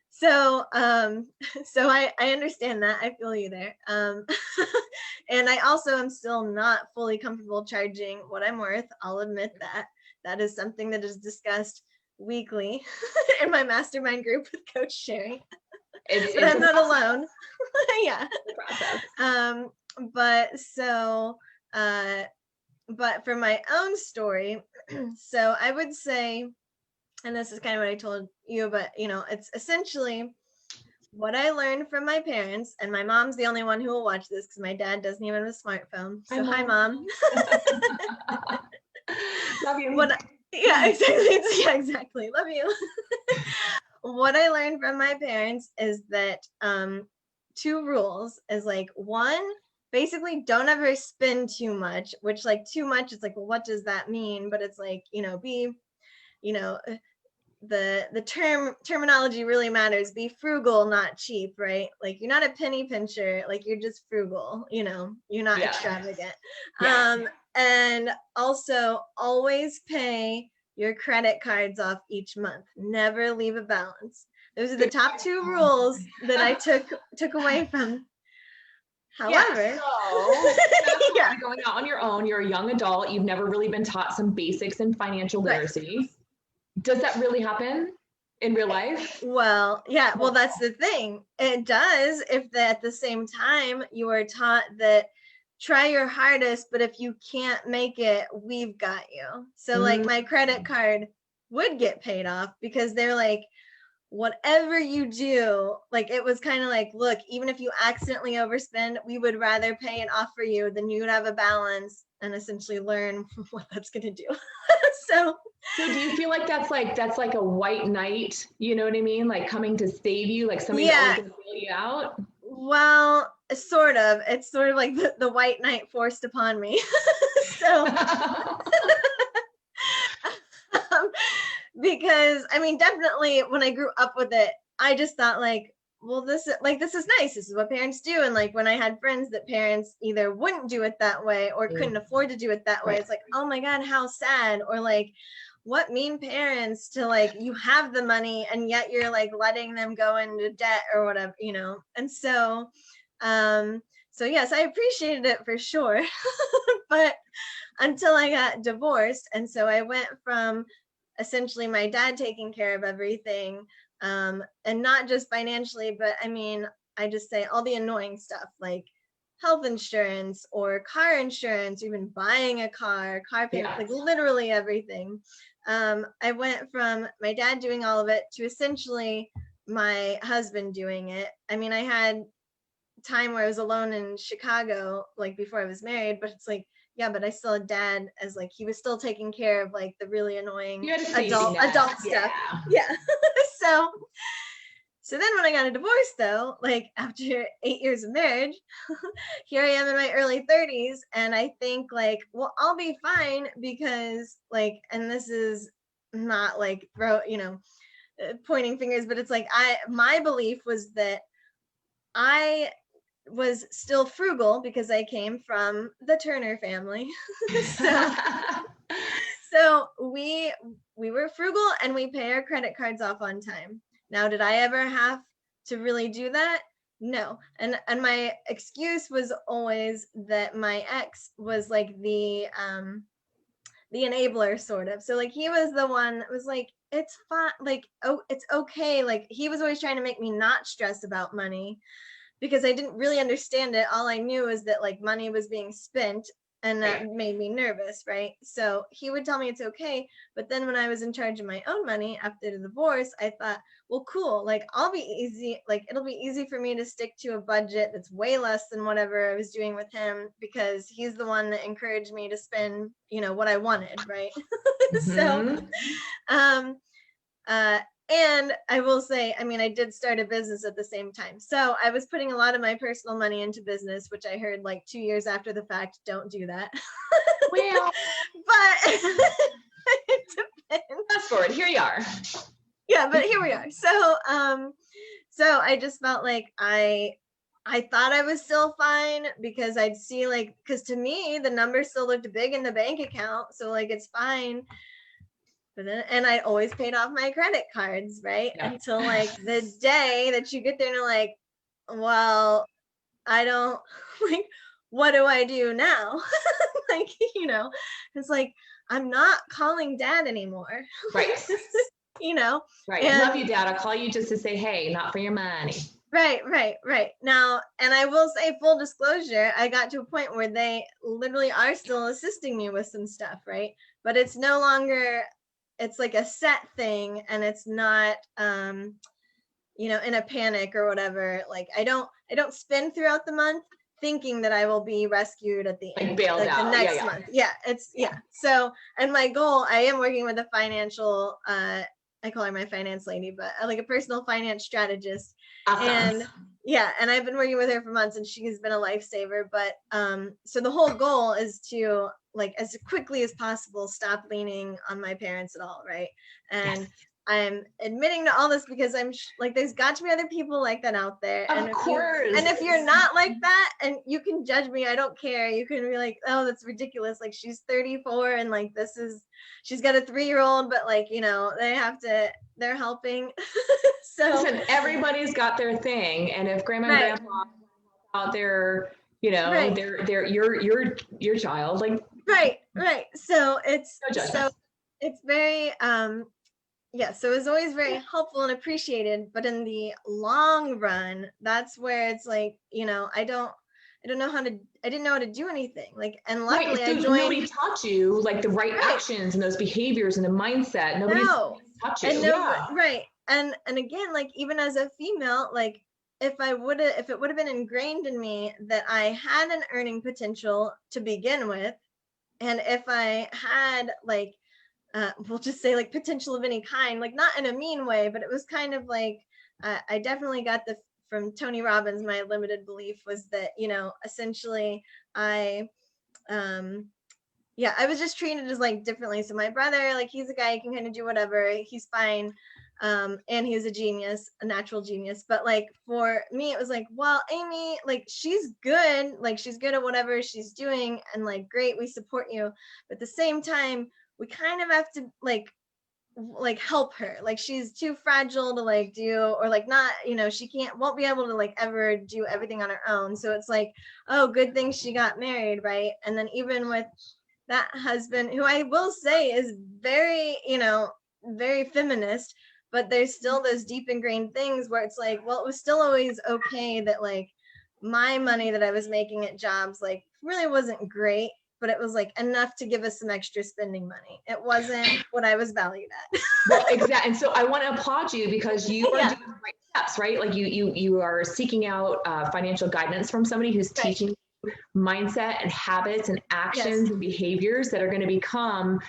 so I understand that. I feel you there. And I also am still not fully comfortable charging what I'm worth. I'll admit that. That is something that is discussed weekly in my mastermind group with Coach Sherri. But I'm not alone. But for my own story, so I would say, and this is kind of what I told you, but it's essentially what I learned from my parents, and my mom's the only one who will watch this because my dad doesn't even have a smartphone. So hi, Mom. Love you. Exactly. Love you. What I learned from my parents is that 2 rules is like, 1, basically don't ever spend too much, which like too much is like, well, what does that mean? But it's like, terminology really matters. Be frugal, not cheap, right? Like you're not a penny pincher, like you're just frugal, you know, you're not extravagant. And also always pay your credit cards off each month. Never leave a balance. Those are the top 2 rules that I took away from. However, you're going out on your own. You're a young adult. You've never really been taught some basics in financial literacy. Right. Does that really happen in real life? Well, yeah. Well, that's the thing. It does if at the same time you are taught that try your hardest, but if you can't make it, we've got you. So like my credit card would get paid off because they're like, whatever you do, like it was kind of like, look, even if you accidentally overspend, we would rather pay it off for you than you would have a balance and essentially learn what that's going to do. So do you feel like that's like a white knight, you know what I mean? Like coming to save you, like somebody's always going to bail you out? Well, sort of. It's sort of like the white knight forced upon me. So because I mean, definitely when I grew up with it, I just thought like, well, this is nice. This is what parents do. And like when I had friends that parents either wouldn't do it that way or couldn't afford to do it that way, it's like, oh my God, how sad. Or like, what mean parents to like, you have the money and yet you're like letting them go into debt or whatever, you know? And so, so yes, I appreciated it for sure, but until I got divorced. And so I went from essentially my dad taking care of everything, and not just financially, but I mean, I just say all the annoying stuff like health insurance or car insurance, even buying a car payment, like literally everything. I went from my dad doing all of it to essentially my husband doing it. I mean, I had time where I was alone in Chicago, like before I was married, but it's like, yeah, but I still had dad as like, he was still taking care of like the really annoying adult stuff. Yeah. So then when I got a divorce though, like after 8 years of marriage, here I am in my early 30s. And I think like, well, I'll be fine because like, and this is not like pointing fingers, but it's like, my belief was that I was still frugal because I came from the Turner family. So we were frugal and we pay our credit cards off on time. Now, did I ever have to really do that? No. And my excuse was always that my ex was like the enabler sort of. So like he was the one that was like, it's fine, like, oh, it's okay. Like he was always trying to make me not stress about money because I didn't really understand it. All I knew is that like money was being spent and that made me nervous, right? So he would tell me it's okay. But then when I was in charge of my own money after the divorce, I thought, well, cool, like I'll be easy, like it'll be easy for me to stick to a budget that's way less than whatever I was doing with him because he's the one that encouraged me to spend, what I wanted, right? So, and I will say, I mean, I did start a business at the same time. So I was putting a lot of my personal money into business, which I heard like 2 years after the fact, don't do that. Well, but it depends. Fast forward, here you are. Yeah, but here we are. So, so I just felt like I thought I was still fine because I'd see like, because to me, the numbers still looked big in the bank account. So like, it's fine. But then, and I always paid off my credit cards, right? Yeah. Until like the day that you get there and you're like, well, I don't like, what do I do now? Like, it's like, I'm not calling dad anymore. Right. Right. And, I love you, dad. I'll call you just to say, hey, not for your money. Right. Now, and I will say full disclosure, I got to a point where they literally are still assisting me with some stuff, right? But it's no longer, it's like a set thing and it's not, in a panic or whatever. Like I don't spend throughout the month thinking that I will be rescued at the end, bailed out. The next month. Yeah. So, and my goal, I am working with a financial, I call her my finance lady, but like a personal finance strategist. Awesome. And yeah, and I've been working with her for months and she has been a lifesaver. But so the whole goal is to like as quickly as possible stop leaning on my parents at all, right? And I'm admitting to all this because I'm like, there's got to be other people like that out there. Of course. And if you're not like that, and you can judge me, I don't care. You can be like, oh, that's ridiculous. Like, she's 34 and like, she's got a 3-year-old, but like, they're helping. So listen, everybody's got their thing. And if grandma and grandpa out there, they're your child, like. Right. So it's very, so it was always very helpful and appreciated, but in the long run, that's where it's like, I didn't know how to do anything. Like, and luckily I joined. Nobody taught you like the right actions and those behaviors and the mindset. Nobody taught you. Right. And again, like, even as a female, like, if it would have been ingrained in me that I had an earning potential to begin with, and if I had like, we'll just say like potential of any kind, like not in a mean way, but it was kind of like, I definitely got from Tony Robbins, my limited belief was that, essentially I was just treated as like differently. So my brother, like, he's a guy who can kind of do whatever, he's fine. And he's a natural genius. But like, for me, it was like, well, Amy, like, she's good at whatever she's doing, and like, great, we support you. But at the same time, we kind of have to like help her. Like, she's too fragile to like do, or like not, she won't be able to like ever do everything on her own. So it's like, oh, good thing she got married, right? And then even with that husband, who I will say is very, very feminist, but there's still those deep ingrained things where it's like, well, it was still always okay that like my money that I was making at jobs like really wasn't great, but it was like enough to give us some extra spending money. It wasn't what I was valued at. Well, exactly. And so I want to applaud you because you are doing the right steps, right? Like you are seeking out financial guidance from somebody who's teaching mindset and habits and actions and behaviors that are going to become,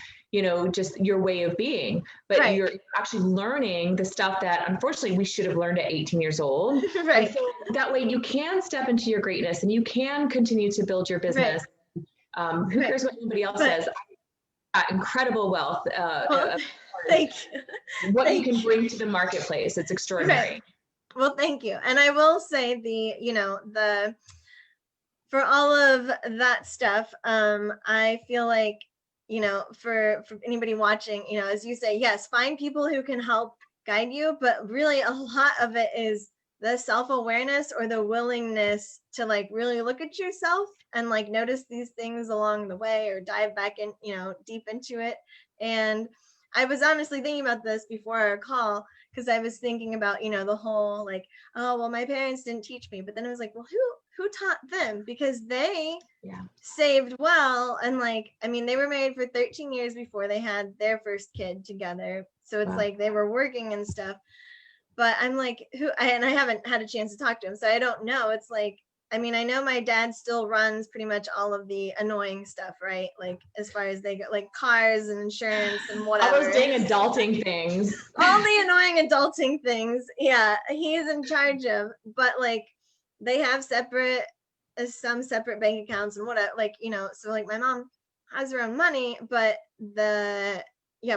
just your way of being. But you're actually learning the stuff that unfortunately we should have learned at 18 years old. Right. So that way you can step into your greatness and you can continue to build your business. Who cares what anybody else says? Incredible wealth. Thank you. What you can bring to the marketplace. It's extraordinary. Right. Well, thank you. And I will say for all of that stuff, I feel like, for anybody watching, as you say, yes, find people who can help guide you, but really a lot of it is the self-awareness or the willingness to like really look at yourself and like notice these things along the way, or dive back in, deep into it. And I was honestly thinking about this before our call, because I was thinking about, the whole like, oh, well, my parents didn't teach me. But then I was like, well, who taught them? Because they saved well. And like, I mean, they were married for 13 years before they had their first kid together. So it's like they were working and stuff. But I'm like, and I haven't had a chance to talk to him, so I don't know. It's like, I mean, I know my dad still runs pretty much all of the annoying stuff, right? Like, as far as they go, like cars and insurance and whatever. All those dang adulting things. All the annoying adulting things. Yeah, he's in charge of. But like, they have some separate bank accounts and whatever. Like, so like my mom has her own money, but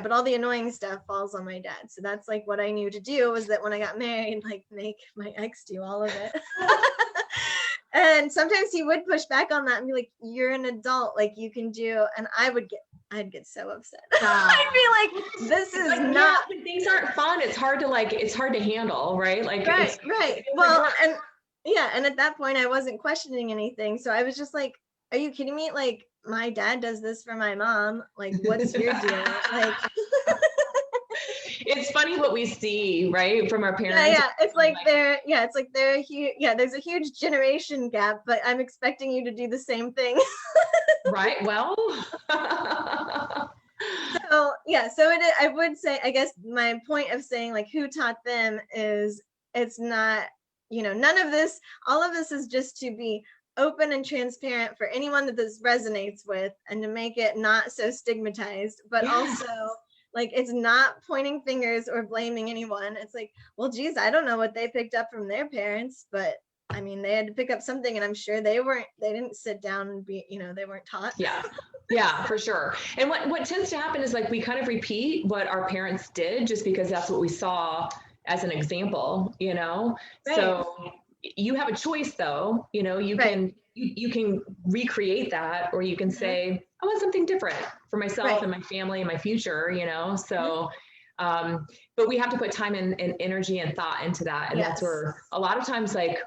but all the annoying stuff falls on my dad. So that's like what I knew to do, was that when I got married, like make my ex do all of it. And sometimes he would push back on that and be like, you're an adult, like you can do, and I'd get so upset. I'd be like, this is like, not, things aren't fun. It's hard to handle, right? Like, right. Well, and at that point I wasn't questioning anything. So I was just like, are you kidding me? Like, my dad does this for my mom. Like, what's your deal? Like, it's funny what we see, right, from our parents. Yeah. It's like they're huge. Yeah, there's a huge generation gap, but I'm expecting you to do the same thing. Right. Well. So I would say, I guess my point of saying like who taught them is, it's not, none of this, all of this is just to be open and transparent for anyone that this resonates with, and to make it not so stigmatized, but also like, it's not pointing fingers or blaming anyone. It's like, well, geez, I don't know what they picked up from their parents, but I mean, they had to pick up something, and I'm sure they didn't sit down and be, they weren't taught. Yeah. Yeah, for sure. And what tends to happen is like we kind of repeat what our parents did just because that's what we saw as an example, Right. So you have a choice though, you can you can recreate that, or you can say, I want something different for myself and my family and my future, so but we have to put time and energy and thought into that. And that's where a lot of times, like,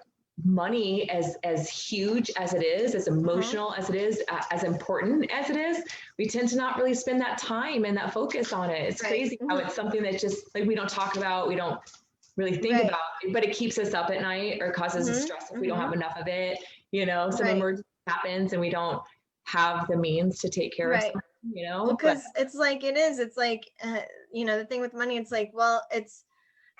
money, as huge as it is, as emotional as it is, as important as it is, we tend to not really spend that time and that focus on it. It's crazy how it's something that just like we don't talk about, we don't really think about, but it keeps us up at night or causes us stress if we don't have enough of it. Some emergency happens and we don't have the means to take care of someone, because it's like the thing with money, it's like, well, it's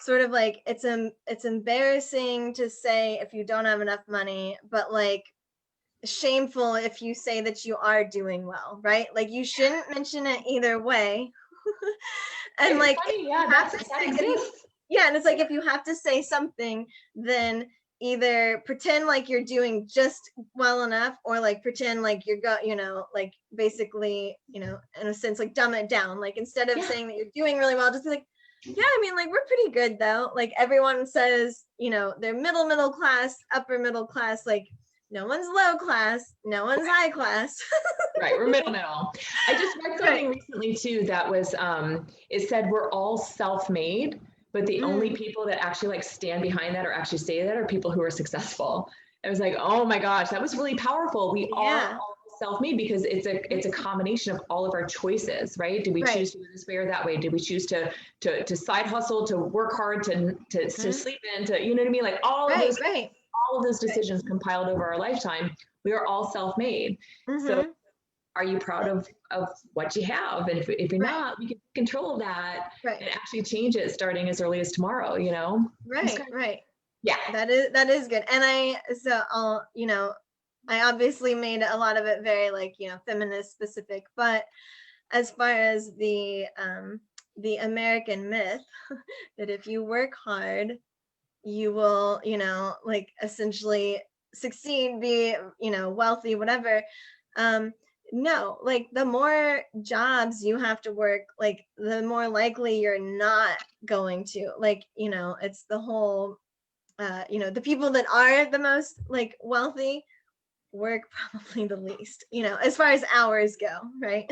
sort of like it's embarrassing to say if you don't have enough money, but like shameful if you say that you are doing well, right? Like you shouldn't mention it either way. And it's like funny, that exists. And it's like if you have to say something, then either pretend like you're doing just well enough, or like pretend like you're like basically, in a sense, like dumb it down. Like instead of saying that you're doing really well, just be like, yeah, I mean, like we're pretty good though. Like everyone says, they're middle class, upper middle class, like no one's low class, no one's high class. Right, we're middle. I just read something recently too that was it said we're all self-made, but the only people that actually like stand behind that or actually say that are people who are successful. I was like, oh my gosh, that was really powerful. We are all self-made because it's a combination of all of our choices, right? Did we choose to do this way or that way? Did we choose to side hustle, to work hard, to sleep in, to, you know what I mean? Like all of those decisions compiled over our lifetime, we are all self-made. So are you proud of what you have? And if you're not, we can control that and actually change it starting as early as tomorrow, Right. Yeah. That is good. And I obviously made a lot of it very like, feminist specific, but as far as the American myth that if you work hard, you will, like essentially succeed, be, wealthy, whatever. No, like the more jobs you have to work, like the more likely you're not going to, like, it's the whole, the people that are the most like wealthy work probably the least, as far as hours go, right?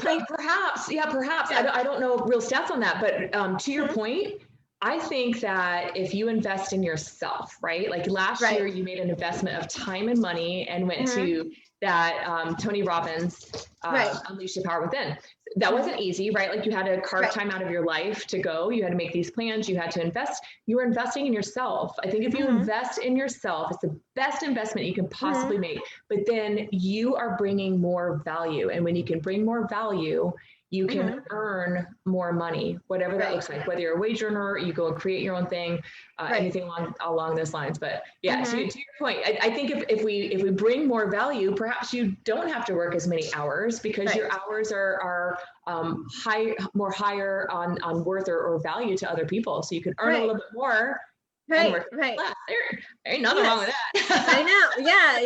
Like, perhaps. I don't know real stats on that, but to your point, I think that if you invest in yourself, right? Like last year, you made an investment of time and money and went to that Tony Robbins Unleash the Power Within. That wasn't easy, right? Like you had to carve time out of your life to go. You had to make these plans. You had to invest. You were investing in yourself. I think if you invest in yourself, it's the best investment you can possibly make. But then you are bringing more value. And when you can bring more value, you can earn more money, whatever that looks like, whether you're a wage earner, you go and create your own thing, anything along those lines. But yeah, to your point, I think if we bring more value, perhaps you don't have to work as many hours because your hours are higher on worth or value to other people. So you can earn a little bit more. There ain't nothing wrong with that. I know. Yeah.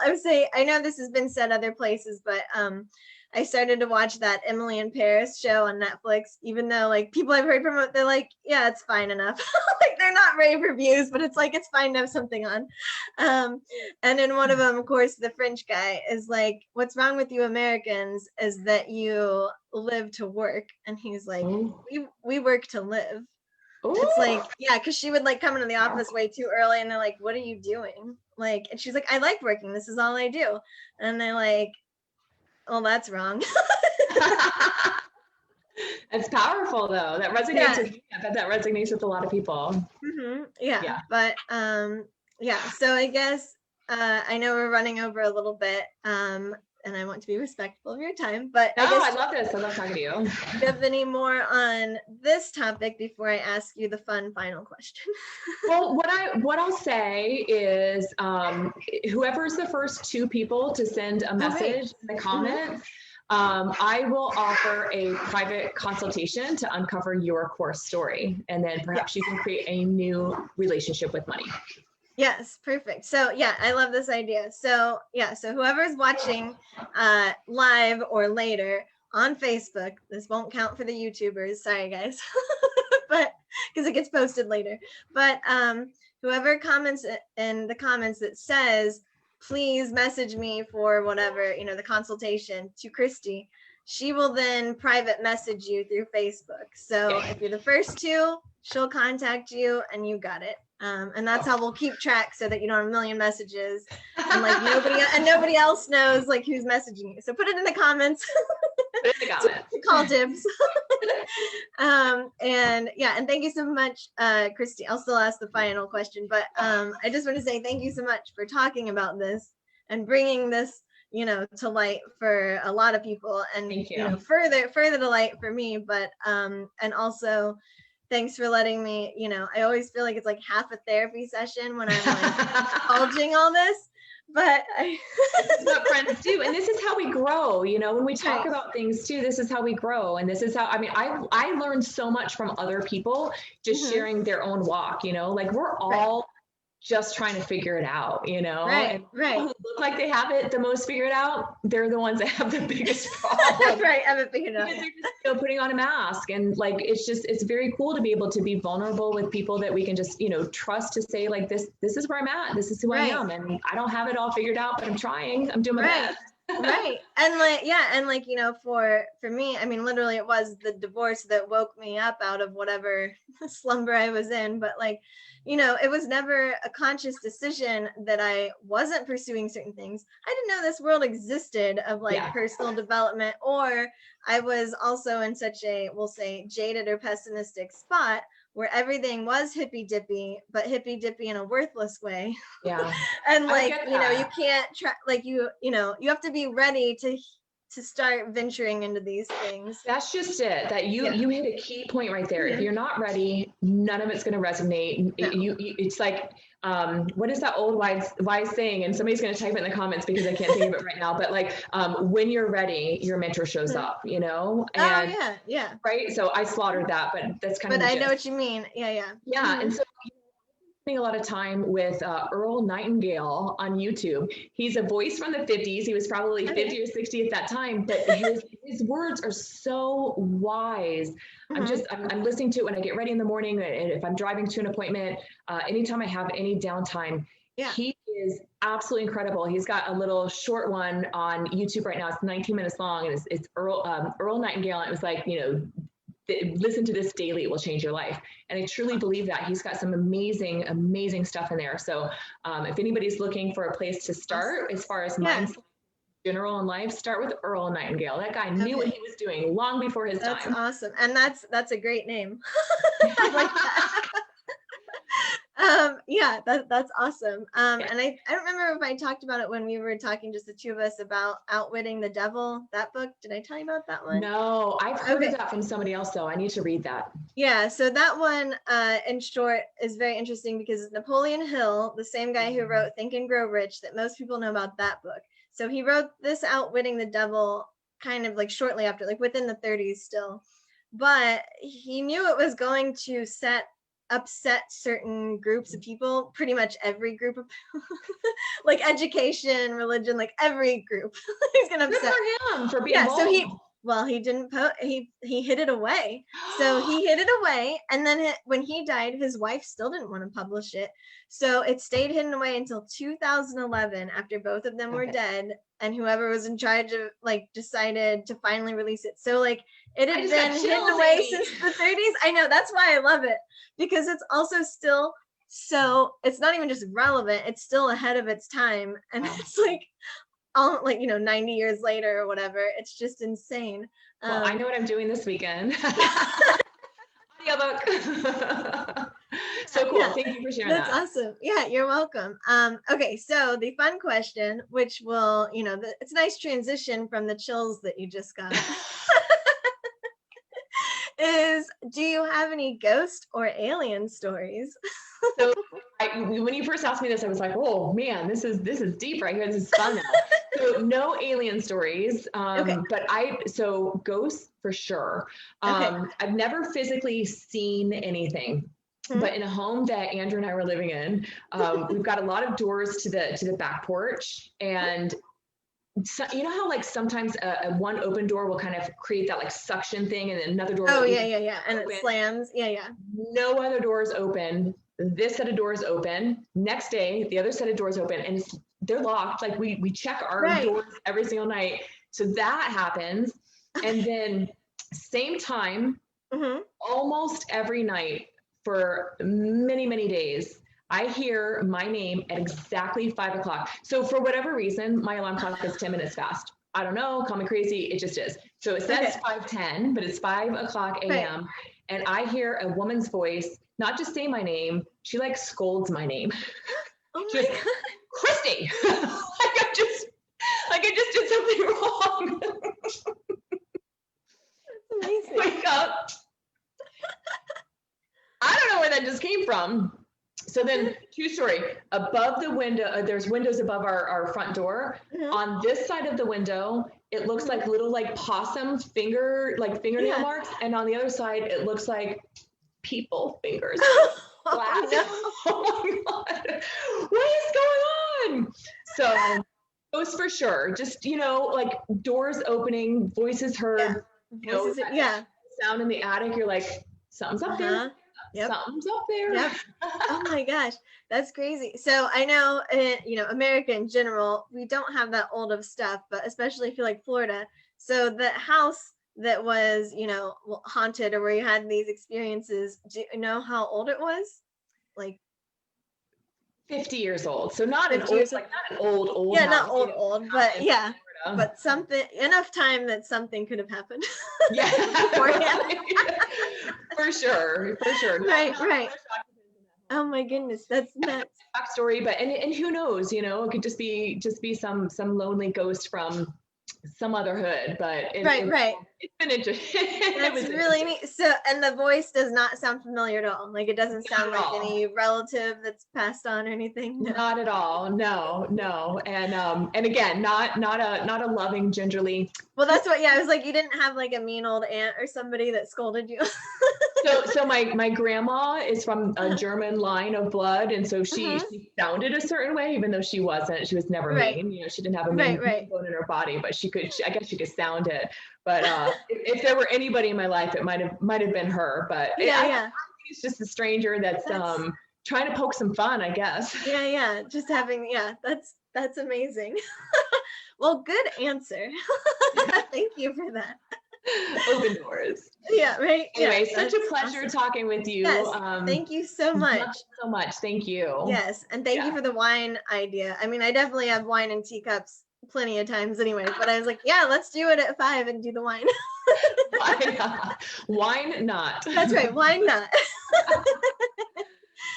I would say, I know this has been said other places, but I started to watch that Emily in Paris show on Netflix, even though like people I've heard from it, they're like, yeah, it's fine enough. Like they're not rave reviews, but it's like, it's fine to have something on. And in one of them, of course, the French guy is like, what's wrong with you Americans is that you live to work. And he's like, we work to live. Ooh. It's like, yeah, because she would like come into the office way too early and they're like, what are you doing? Like, and she's like, I like working. This is all I do. And they're like, oh, that's wrong. It's powerful though. That resonates with me. I bet that resonates with a lot of people. Yeah. But so I guess I know we're running over a little bit. And I want to be respectful of your time, but I love this. I love talking to you. Do you have any more on this topic before I ask you the fun final question? Well, what I'll say is, whoever's the first 2 people to send a message in the comments, I will offer a private consultation to uncover your core story, and then perhaps you can create a new relationship with money. Yes, perfect. So yeah, I love this idea. So yeah, so whoever's watching live or later on Facebook, this won't count for the YouTubers, sorry guys. But because it gets posted later. But whoever comments in the comments that says, please message me for whatever, the consultation to Kristi, she will then private message you through Facebook. So if you're the first two, she'll contact you and you got it. And that's how we'll keep track so that you don't have a million messages and like nobody else knows like who's messaging you. So put it in the comments. Put it in the comments. Call dibs. And yeah, and thank you so much, Kristi. I'll still ask the final question, but I just want to say thank you so much for talking about this and bringing this, to light for a lot of people, and further to light for me. But and also, thanks for letting me. I always feel like it's like half a therapy session when I'm like divulging all this. But this is what friends do, and this is how we grow. When we talk about things too, this is how we grow, and this is how. I mean, I learned so much from other people just sharing their own walk. Like we're all just trying to figure it out. Right. And people who look like they have it the most figured out, they're the ones that have the biggest problem. Right, I haven't figured it out. Because they're just putting on a mask, and like it's very cool to be able to be vulnerable with people that we can just trust to say like this is where I'm at, this is who I am, and I don't have it all figured out, but I'm trying, I'm doing my best. Right. And like for me, I mean, literally it was the divorce that woke me up out of whatever slumber I was in, but like it was never a conscious decision that I wasn't pursuing certain things. I didn't know this world existed of like personal development, or I was also in such a, we'll say, jaded or pessimistic spot where everything was hippy dippy, but hippy dippy in a worthless way. Yeah. And like, you can't try, like, you have to be ready to start venturing into these things. That's just it. That you hit a key point right there. If you're not ready, none of it's going to resonate. No. It's like, what is that old wise saying? And somebody's going to type it in the comments because I can't think of it right now. But like, when you're ready, your mentor shows up. And, yeah. Right. So I slaughtered that, but that's kind of. But I know what you mean. Yeah. And so. A lot of time with Earl Nightingale on YouTube. He's a voice from the 50s. He was probably 50 or 60 at that time, but his words are so wise. I'm listening to it when I get ready in the morning, and if I'm driving to an appointment, anytime I have any downtime. He is absolutely incredible. He's got a little short one on YouTube right now. It's 19 minutes long, and it's Earl Nightingale. And it was like, listen to this daily, it will change your life. And I truly believe that. He's got some amazing stuff in there. So if anybody's looking for a place to start as far as mindset general in life, start with Earl Nightingale. That guy knew what he was doing long before his time. That's awesome. And that's a great name. I like that. That's awesome. And I don't remember if I talked about it when we were talking, just the two of us, about Outwitting the Devil, that book. Did I tell you about that one? No, I've heard of that from somebody else, though. I need to read that. Yeah, so that one, in short, is very interesting because Napoleon Hill, the same guy who wrote Think and Grow Rich, that most people know about that book. So he wrote this Outwitting the Devil kind of like shortly after, like within the 30s still. But he knew it was going to upset certain groups of people, pretty much every group of like education, religion, like every group. He's gonna upset. Good for him for being bold. He didn't he hid it away. So he hid it away, and then when he died, his wife still didn't want to publish it. So it stayed hidden away until 2011, after both of them were dead, and whoever was in charge of like decided to finally release it. So like it had been hidden away since the 30s. I know, that's why I love it, because it's also still so, it's not even just relevant, it's still ahead of its time. And it's like, all like 90 years later or whatever. It's just insane. Well, I know what I'm doing this weekend. Audiobook. So cool. Thank you for sharing that. That's awesome. Yeah, you're welcome. Okay, so the fun question, which will, it's a nice transition from the chills that you just got. Is, do you have any ghost or alien stories? So when you first asked me this, I was like, oh man, this is deep right here. This is fun now. So no alien stories, but so ghosts for sure. I've never physically seen anything. But in a home that Andrew and I were living in, we've got a lot of doors to the back porch, and so, you know how like sometimes a one open door will kind of create that like suction thing, and then another door. Oh yeah, and open. It slams. Yeah. No other doors open. This set of doors open. Next day, the other set of doors open, and they're locked. Like we check our doors every single night. So that happens, and then same time, almost every night for many days, I hear my name at exactly 5 o'clock. So for whatever reason, my alarm clock is 10 minutes fast. I don't know, call me crazy, it just is. So it says 5:10, but it's 5 o'clock a.m. And I hear a woman's voice, not just say my name, she like scolds my name. Oh my God. Kristi! like I just did something wrong. That's amazing. Wake up. I don't know where that just came from. So then, true story, above the window, there's windows above our front door. On this side of the window, it looks like little like possum fingernail marks. And on the other side, it looks like people fingers. Oh, no. Oh my God. What is going on? So those for sure. Just, like doors opening, voices heard, sound in the attic. You're like, something's up there. Yep. Something's up there. Yep. Oh my gosh, that's crazy. So I know, America in general, we don't have that old of stuff, but especially if you're like Florida. So the house that was, haunted, or where you had these experiences, do you know how old it was? Like 50 years old. So not an old, not an old. Yeah, house, not old, but yeah. But something, enough time that something could have happened. Yeah. For sure. Right. Oh my goodness, that's nuts. Backstory, but and who knows, it could just be some lonely ghost from some other hood, but it's been interesting. That's really neat. So, and the voice does not sound familiar at all. Like it doesn't sound like any relative that's passed on or anything. No. Not at all. No. And again, not a loving, gingerly. Well, that's what. Yeah, I was like, you didn't have like a mean old aunt or somebody that scolded you. So my grandma is from a German line of blood, and so she sounded a certain way, even though she wasn't. She was never mean. She didn't have a mean bone in her body, but I guess she could sound it. But if there were anybody in my life, it might have been her. But I think it's just a stranger that's trying to poke some fun, I guess. Yeah. Just having that's amazing. Well, good answer. Thank you for that. Open doors. Yeah, right. Anyway, such a pleasure talking with you. Yes, thank you so much. So much. Thank you. Yes, and thank you for the wine idea. I mean, I definitely have wine in teacups plenty of times anyway, but I was like, yeah, let's do it at 5 and do the wine. Why not? Wine not. That's right. Why not?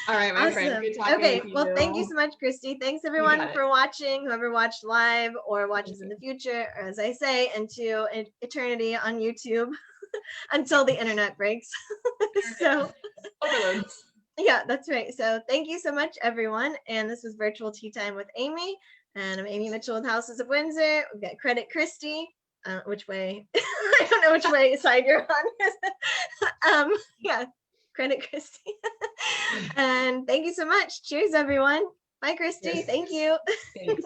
All right, my friend. Good talking with you. Well, thank you so much, Kristi. Thanks everyone for watching, whoever watched live or watches in the future, or as I say, into eternity on YouTube until the internet breaks. So overload. Yeah, that's right. So thank you so much, everyone. And this was Virtual Tea Time with Amy. And I'm Amy Mitchell with Houses of Windsor. We've got Credit Kristi. Which way? I don't know which way side you're on. Credit Kristi. And thank you so much. Cheers, everyone. Bye, Kristi. Thank you. Thanks.